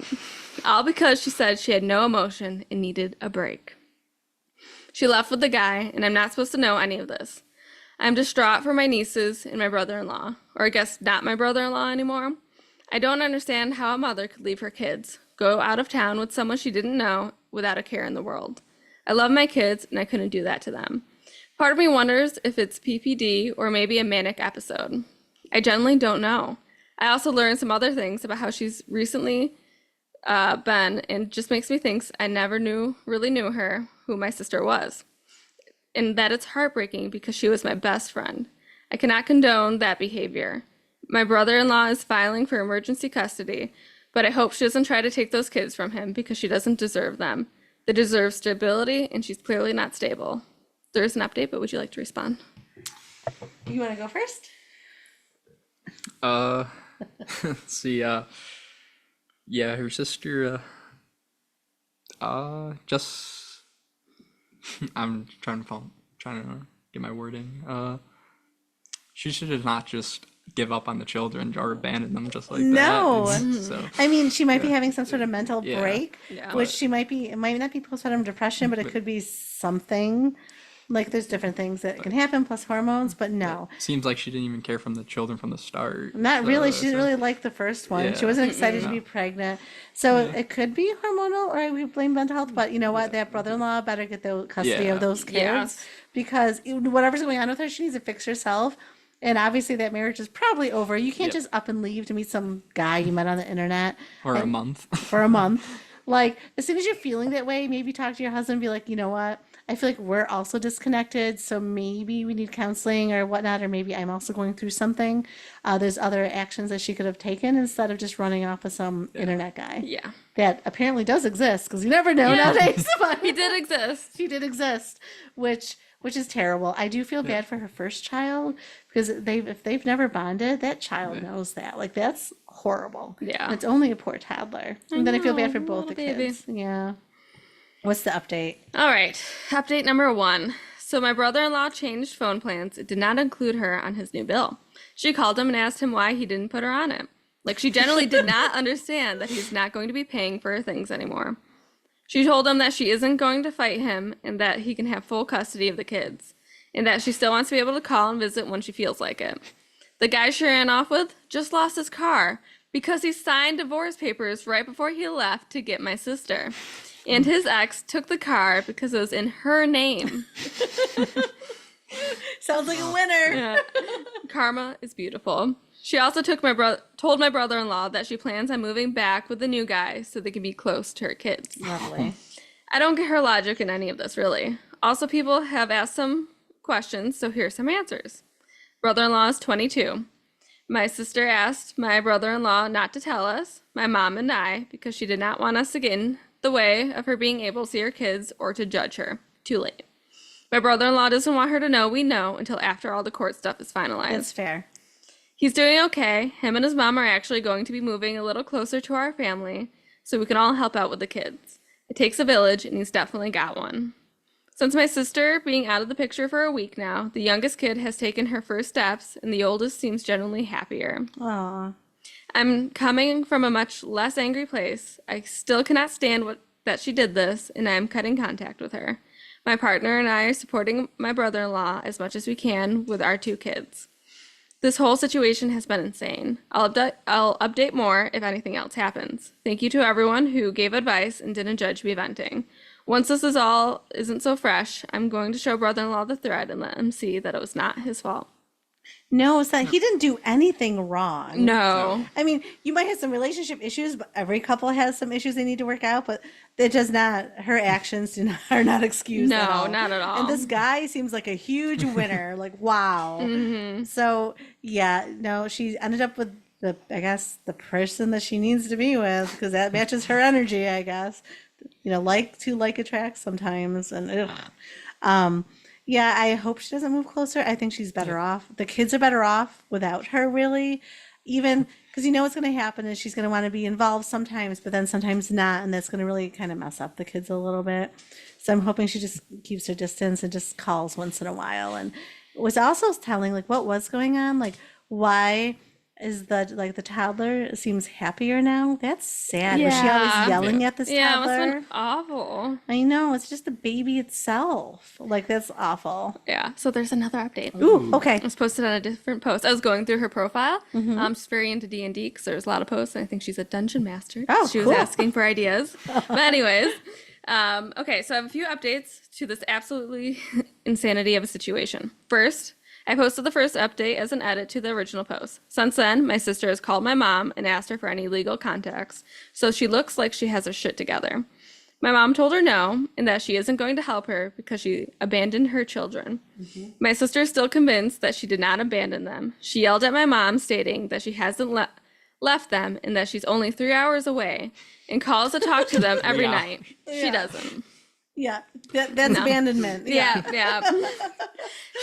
All because she said she had no emotion and needed a break. She left with the guy, and I'm not supposed to know any of this. I'm distraught for my nieces and my brother-in-law, or I guess not my brother-in-law anymore. I don't understand how a mother could leave her kids, go out of town with someone she didn't know without a care in the world. I love my kids, and I couldn't do that to them. Part of me wonders if it's PPD or maybe a manic episode. I genuinely don't know. I also learned some other things about how she's recently been, and just makes me think I never really knew her, who my sister was. And that it's heartbreaking because she was my best friend. I cannot condone that behavior. My brother-in-law is filing for emergency custody, but I hope she doesn't try to take those kids from him because she doesn't deserve them. They deserve stability, and she's clearly not stable. There's an update, but would you like to respond? You want to go first? Let's see, yeah, her sister, just, I'm trying to get my wording, she should have not just give up on the children or abandon them just like No. that. So, I mean, she might be having some sort of mental Yeah. break, Yeah. which it might not be postpartum depression, but it could be something. Like there's different things that can happen plus hormones, but no. Seems like she didn't even care from the children from the start. Not really. She didn't really like the first one. She Yeah. wasn't excited to No. be pregnant. So it could be hormonal or we blame mental health, but you know what? That brother-in-law better get the custody of Yeah. those kids Yes. because whatever's going on with her, she needs to fix herself. And obviously that marriage is probably over. You can't Yep. just up and leave to meet some guy you met on the internet Or a month. for a month. Like, as soon as you're feeling that way, maybe talk to your husband and be like, you know what? I feel like we're also disconnected, so maybe we need counseling or whatnot, or maybe I'm also going through something. There's other actions that she could have taken instead of just running off with some internet guy Yeah. that apparently does exist because you never know Yeah. nowadays. But He did exist. he did exist, which is terrible. I do feel bad for her first child because if they've never bonded, that child knows that. Like that's horrible. Yeah. And it's only a poor toddler. And then I feel bad for know, both the little baby. kids. Yeah. What's the update? All right. Update number 1. So my brother-in-law changed phone plans. It did not include her on his new bill. She called him and asked him why he didn't put her on it. Like she generally did not understand that he's not going to be paying for her things anymore. She told him that she isn't going to fight him and that he can have full custody of the kids, and that she still wants to be able to call and visit when she feels like it. The guy she ran off with just lost his car because he signed divorce papers right before he left to get my sister. And his ex took the car because it was in her name. Sounds like a winner. Yeah. Karma is beautiful. She also told my brother-in-law that she plans on moving back with the new guy so they can be close to her kids. Lovely. I don't get her logic in any of this, really. Also, people have asked some questions, so here's some answers. Brother-in-law is 22. My sister asked my brother-in-law not to tell us, my mom and I, because she did not want us to get in the way of her being able to see her kids or to judge her. Too late. My brother-in-law doesn't want her to know we know until after all the court stuff is finalized. That's fair. He's doing okay. Him and his mom are actually going to be moving a little closer to our family so we can all help out with the kids. It takes a village, and he's definitely got one. Since my sister being out of the picture for a week now, the youngest kid has taken her first steps, and the oldest seems generally happier. Aw. I'm coming from a much less angry place. I still cannot stand that she did this, and I am cutting contact with her. My partner and I are supporting my brother-in-law as much as we can with our 2 kids. This whole situation has been insane. I'll update more if anything else happens. Thank you to everyone who gave advice and didn't judge me venting. Once this isn't so fresh, I'm going to show brother-in-law the thread and let him see that it was not his fault. No, it's not. He didn't do anything wrong. No. I mean, you might have some relationship issues, but every couple has some issues they need to work out, but it does not, her actions are not excused at No, all. not at all. And this guy seems like a huge winner. Like, wow. Mm-hmm. So, yeah, no, she ended up with I guess, the person that she needs to be with because that matches her energy, I guess. You know, like attracts sometimes. And, yeah, I hope she doesn't move closer. I think she's better off. The kids are better off without her, really. Even because you know what's going to happen is she's going to want to be involved sometimes, but then sometimes not. And that's going to really kind of mess up the kids a little bit. So I'm hoping she just keeps her distance and just calls once in a while. And was also telling, like, what was going on. Like, why is the toddler seems happier now? That's sad. Was she always Yeah. yelling at this Yeah, it must have toddler? been awful. I know, it's just the baby itself. Like, that's awful. Yeah, so there's another update. Ooh, okay. It was posted on a different post. I was going through her profile. She's very into D&D because there's a lot of posts, and I think she's a dungeon master. Oh, she was cool. asking for ideas. But anyways, okay, so I have a few updates to this absolutely insanity of a situation. First, I posted the first update as an edit to the original post. Since then, my sister has called my mom and asked her for any legal contacts, so she looks like she has her shit together. My mom told her no, and that she isn't going to help her because she abandoned her children. My sister is still convinced that she did not abandon them. She yelled at my mom, stating that she hasn't left them and that she's only 3 hours away, and calls to talk to them every Yeah. night. She Yeah. doesn't. Yeah, that's abandonment. Yeah.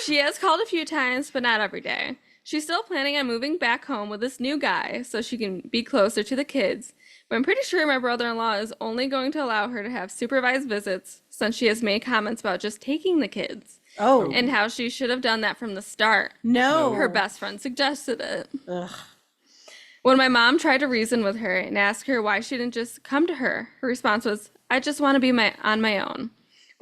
She has called a few times, but not every day. She's still planning on moving back home with this new guy so she can be closer to the kids. But I'm pretty sure my brother-in-law is only going to allow her to have supervised visits since she has made comments about just taking the kids Oh, and how she should have done that from the start. no. Her best friend suggested it. Ugh. When my mom tried to reason with her and ask her why she didn't just come to her, her response was, "I just want to be on my own,"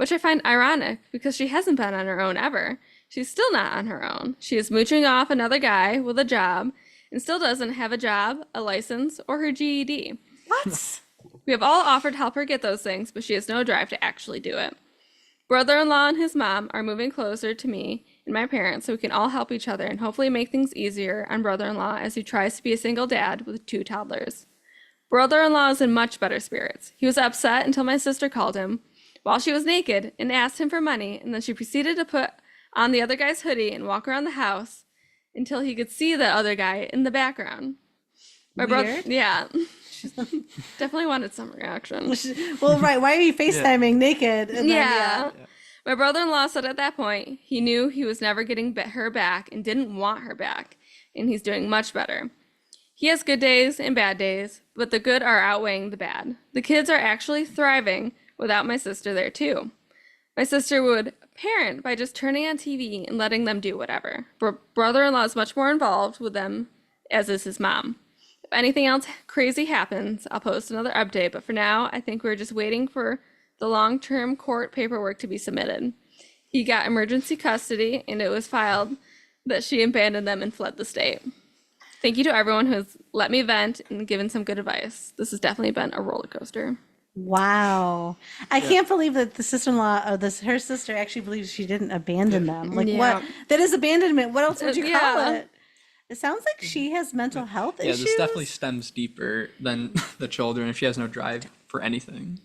which I find ironic because she hasn't been on her own ever. She's still not on her own. She is mooching off another guy with a job and still doesn't have a job, a license, or her GED. What? We have all offered to help her get those things, but she has no drive to actually do it. Brother-in-law and his mom are moving closer to me and my parents so we can all help each other and hopefully make things easier on brother-in-law as he tries to be a single dad with 2 toddlers. Brother-in-law is in much better spirits. He was upset until my sister called him while she was naked and asked him for money, and then she proceeded to put on the other guy's hoodie and walk around the house until he could see the other guy in the background. My brother, Weird. yeah. Definitely wanted some reaction. Well, right. Why are you FaceTiming naked? And then, Yeah. My brother-in-law said at that point he knew he was never getting her back and didn't want her back, and he's doing much better. He has good days and bad days, but the good are outweighing the bad. The kids are actually thriving without my sister there too. My sister would parent by just turning on TV and letting them do whatever. Brother-in-law is much more involved with them, as is his mom. If anything else crazy happens, I'll post another update, but for now, I think we're just waiting for the long-term court paperwork to be submitted. He got emergency custody, and it was filed that she abandoned them and fled the state. Thank you to everyone who has let me vent and given some good advice. This has definitely been a roller coaster. Wow. I can't believe that the sister-in-law, or her sister, actually believes she didn't abandon them. Like, Yeah. what? That is abandonment. What else would you call Yeah. it? It sounds like she has mental health Yeah, issues. this definitely stems deeper than the children if she has no drive for anything.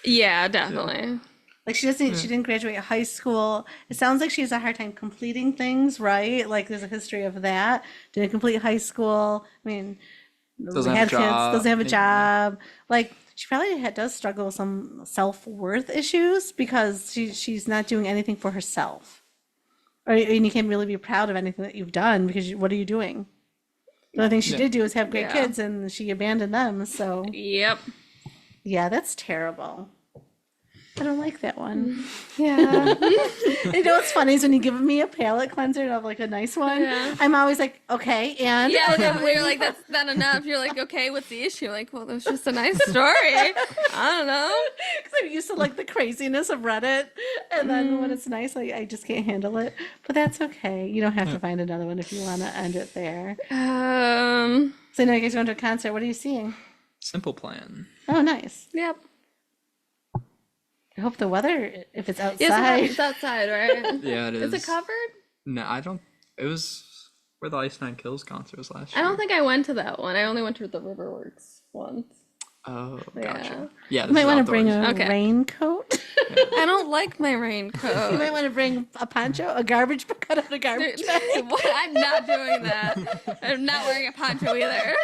Yeah, definitely. Like she didn't graduate high school. It sounds like she has a hard time completing things, right? Like there's a history of that. Didn't complete high school. I mean, Doesn't have a job. doesn't have a maybe. job. Like she probably does struggle with some self-worth issues because she's not doing anything for herself. And you can't really be proud of anything that you've done because what are you doing? The only thing she did do was have great Yeah. kids and she abandoned them. So Yep. yeah, that's terrible. I don't like that one. Yeah. You know what's funny is when you give me a palate cleanser and I have like a nice one, Yeah. I'm always like, okay, and Yeah, like, you're like, that's not enough. You're like, okay, what's the issue? Like, well, that was just a nice story. I don't know. because I'm used to like the craziness of Reddit, and then when it's nice, I just can't handle it. But that's okay. You don't have to find another one if you want to end it there. So now you guys going to a concert. What are you seeing? Simple Plan. Oh, nice. Yep. I hope the weather, if it's outside. Yes, it's outside, right? Yeah, it is. Is it covered? No, I don't. It was where the Ice Nine Kills concert was last I year. don't think I went to that one. I only went to the Riverworks once. Oh, Yeah. gotcha. Yeah, You might want to bring outdoors. a Okay. raincoat. I don't like my You raincoat. might want to bring a poncho, a garbage, cut out a garbage bag. What? I'm not doing that. I'm not wearing a poncho either.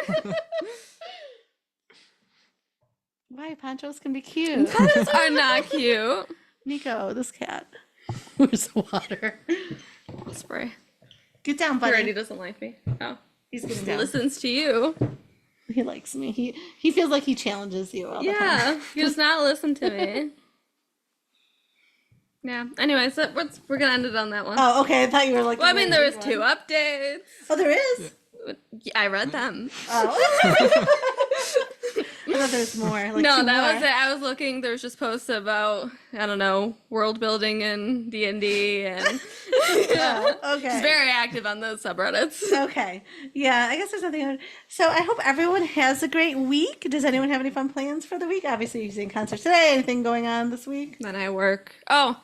Why ponchos can be cute. Ponchos are not cute. Nico, this cat. Where's the water? I'll spray. Get down, He already buddy. doesn't like me. Oh, He's getting down. listens to you. He likes me. He feels like he challenges you all the time. Yeah, he does not listen to me. Yeah. Anyway, so we're gonna end it on that one. Oh, okay. I thought you were like. Well, I mean, there was 2 updates. Oh, there is. Yeah, I read them. Oh. I thought there's more. Like No, 2 that more. was it. I was looking. There was just posts about, I don't know, world building in D&D, and Oh, okay. she's very active on those subreddits. Okay. Yeah, I guess there's nothing. So I hope everyone has a great week. Does anyone have any fun plans for the week? Obviously, you're seeing concerts today. Anything going on this week? Then I work. Oh,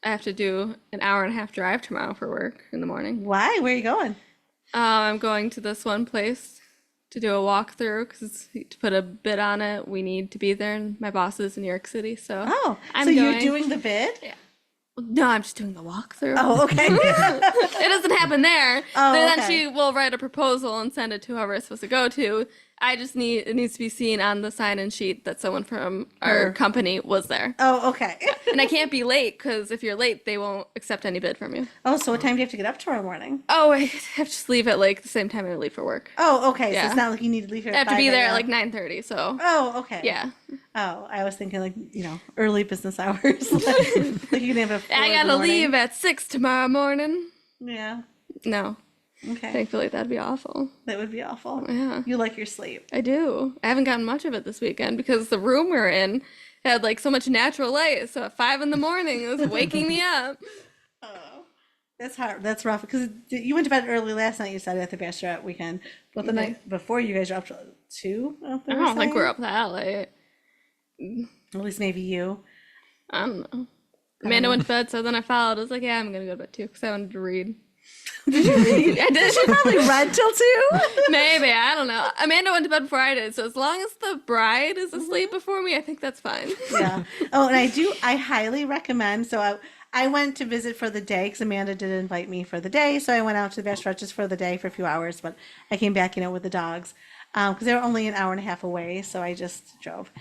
I have to do an hour and a half drive tomorrow for work in the morning. Why? Where are you going? I'm going to this one place to do a walkthrough because to put a bid on it, we need to be there. And my boss is in New York City, so Oh, I'm so you're going. doing the bid? No, I'm just doing the walkthrough. Oh, okay. It doesn't happen there. Oh, Then okay. she will write a proposal and send it to whoever it's supposed to go to. It needs to be seen on the sign-in sheet that someone from our company was there. Oh, okay. And I can't be late because if you're late, they won't accept any bid from you. Oh, so what time do you have to get up tomorrow morning? Oh, I have to just leave at like the same time I leave for work. Oh, okay. So Yeah. it's not like you need to leave here I at have to be 5 there at a.m. like 9:30. So Oh, okay. yeah, Oh, I was thinking like, early business hours. like you can have a I gotta leave at 6 tomorrow morning. Yeah. No, Okay. thankfully that'd be awful. That would be awful. Yeah. You like your sleep. I do. I haven't gotten much of it this weekend because the room we're in, It had like so much natural light, so at 5 in the morning it was waking me up. Oh, that's hard. That's rough because you went to bed early last night. You said at the bachelorette weekend, but the night before you guys were up to 2. I don't think we're up that late. At least maybe you. I don't know. Amanda went to bed, so then I followed. I was like, yeah, I'm gonna go to bed too because I wanted to read. Did you read? I did. She probably read till 2. Maybe, I don't know. Amanda went to bed before I did, so as long as the bride is asleep before me, I think that's fine. Yeah. Oh, and I highly recommend. So I went to visit for the day because Amanda did invite me for the day. So I went out to the bachelorette just for the day for a few hours, but I came back, with the dogs because they were only an hour and a half away. So I just drove.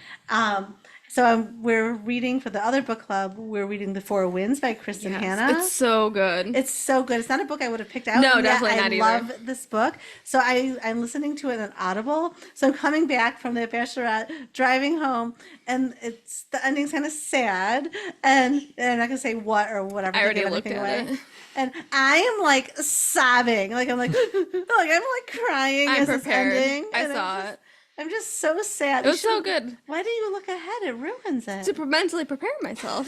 We're reading for the other book club. We're reading The Four Winds by Kristen Hanna. It's so good. It's so good. It's not a book I would have picked out. No, and yet definitely not either. I love this book. So I'm listening to it on Audible. So I'm coming back from the bachelorette, driving home, and the ending's kind of sad. And I'm not gonna say what or whatever. I to already give looked anything at away. it. And I am like sobbing. Like I'm like crying I'm as it's prepared. ending. I And saw it. I'm just so sad. It was so good. Why do you look ahead? It ruins it. To mentally prepare myself.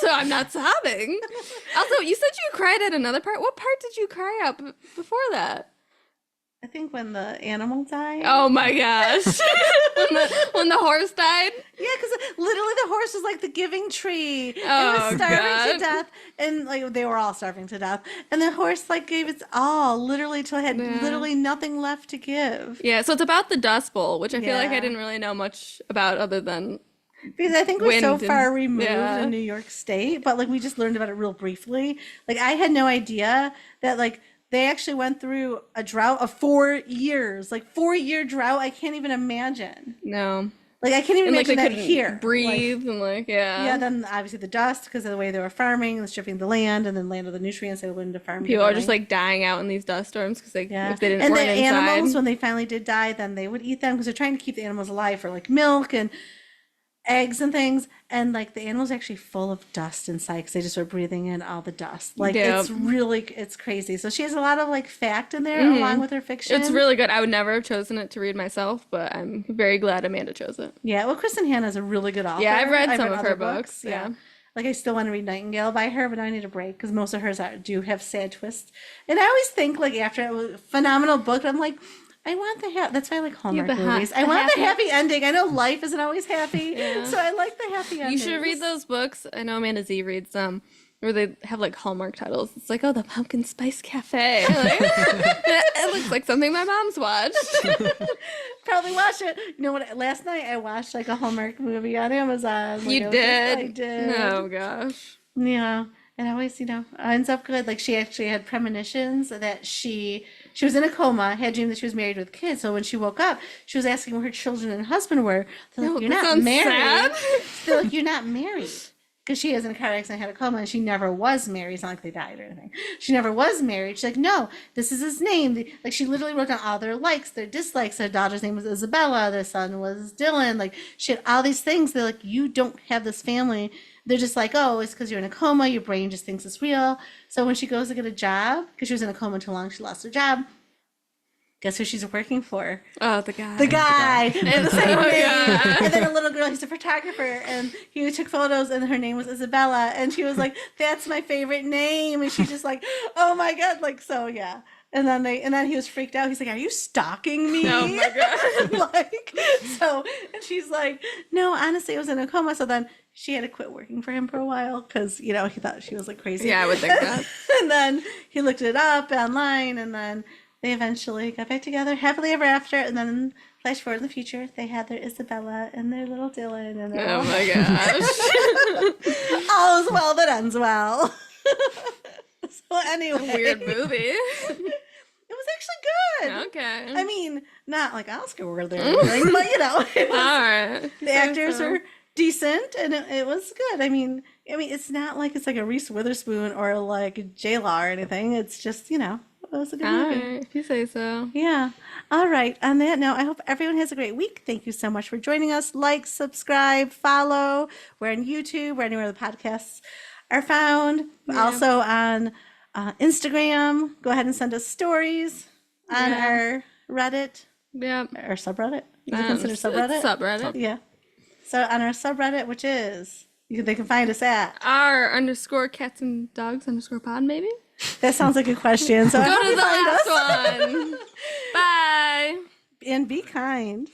So I'm not sobbing. Also, you said you cried at another part. What part did you cry at before that? I think when the animal died. Oh my gosh. when the horse died? Yeah, because literally the horse was like the giving tree. It Oh, was starving God. to death. And like they were all starving to death. And the horse like gave its all, literally till it had literally nothing left to give. Yeah, so it's about the Dust Bowl, which I feel like I Yeah. didn't really know much about other than Because I think we're so Wind and- far removed yeah. in New York State, but like we just learned about it real briefly. Like I had no idea that like they actually went through a drought of 4 years, like 4-year drought. I can't even imagine. no. Like I can't even And like they imagine that couldn't here. Like, breathe and like yeah, then obviously the dust because of the way they were farming and stripping the land and then land of the nutrients they learned to farm. people are just differently. like dying out in these dust storms because they Yeah, if they didn't and the weren't inside. animals when they finally did die, then they would eat them because they're trying to keep the animals alive for like milk and eggs and things. And like the animals are actually full of dust inside because they just were breathing in all the dust. Like Yep. it's crazy. So she has a lot of like fact in there along with her fiction. It's really good. I would never have chosen it to read myself, but I'm very glad Amanda chose it. Yeah, well, Kristen Hanna is a really good author. Yeah, I've read some of other her books. Yeah. Like I still want to read Nightingale by her, but I need a break because most of hers do have sad twists. And I always think like after it was a phenomenal book, I'm like, I want that's why I like Hallmark movies. I want the happy ending. I know life isn't always happy, so I like the happy ending. You should read those books. I know Amanda Z reads them where they have like Hallmark titles. It's like, oh, the Pumpkin Spice Cafe. Like, it looks like something my mom's watched. Probably watch it. You know what? Last night I watched like a Hallmark movie on Amazon. Like, You I did? did. Oh gosh. Yeah. And always, ends up good. Like she actually had premonitions that she was in a coma, had dreamed that she was married with kids. So when she woke up, she was asking where her children and husband were. They're like, No, you're that not sounds married. sad. They're like, you're not married. Because she has in a car accident, had a coma, and she never was married. It's not like they died or anything. She never was married. She's like, no, this is his name. Like she literally wrote down all their likes, their dislikes. Their daughter's name was Isabella. Their son was Dylan. Like she had all these things. They're like, you don't have this family. They're just like, oh, it's because you're in a coma. Your brain just thinks it's real. So when she goes to get a job, because she was in a coma too long, she lost her job. Guess who she's working for? Oh, the guy. The guy. And the same Oh, name. yeah. And then a little girl, he's a photographer, and he took photos, and her name was Isabella. And she was like, that's my favorite name. And she's just like, oh my God. Like, so yeah. And then he was freaked out. He's like, are you stalking me? Oh my God. Like, so, and she's like, no, honestly, I was in a coma. So then she had to quit working for him for a while because, he thought she was like crazy. Yeah, I would think that. And then he looked it up online, and then they eventually got back together happily ever after. And then flash forward in the future, they had their Isabella and their little Dylan. And Oh my gosh. all is well that ends well. So anyway. Weird movie. It was actually good. Okay. I mean, not like Oscar worthy or anything, but it was, All right. the actors were decent, and it was good. I mean, it's not like it's like a Reese Witherspoon or like J-Law or anything. It's just, it was a good All movie. right. If you say so. Yeah. All right. On that note, I hope everyone has a great week. Thank you so much for joining us. Like, subscribe, follow. We're on YouTube. We're anywhere the podcasts are found. Yeah. Also on Instagram. Go ahead and send us stories on our Reddit Yep. or subreddit. Is it considered subreddit? Subreddit. Yeah. So on our subreddit, which is they can find us at. r_cats and dogs_pod, maybe? That sounds like a question. So I Go hope to you the find last us. one. Bye. And be kind.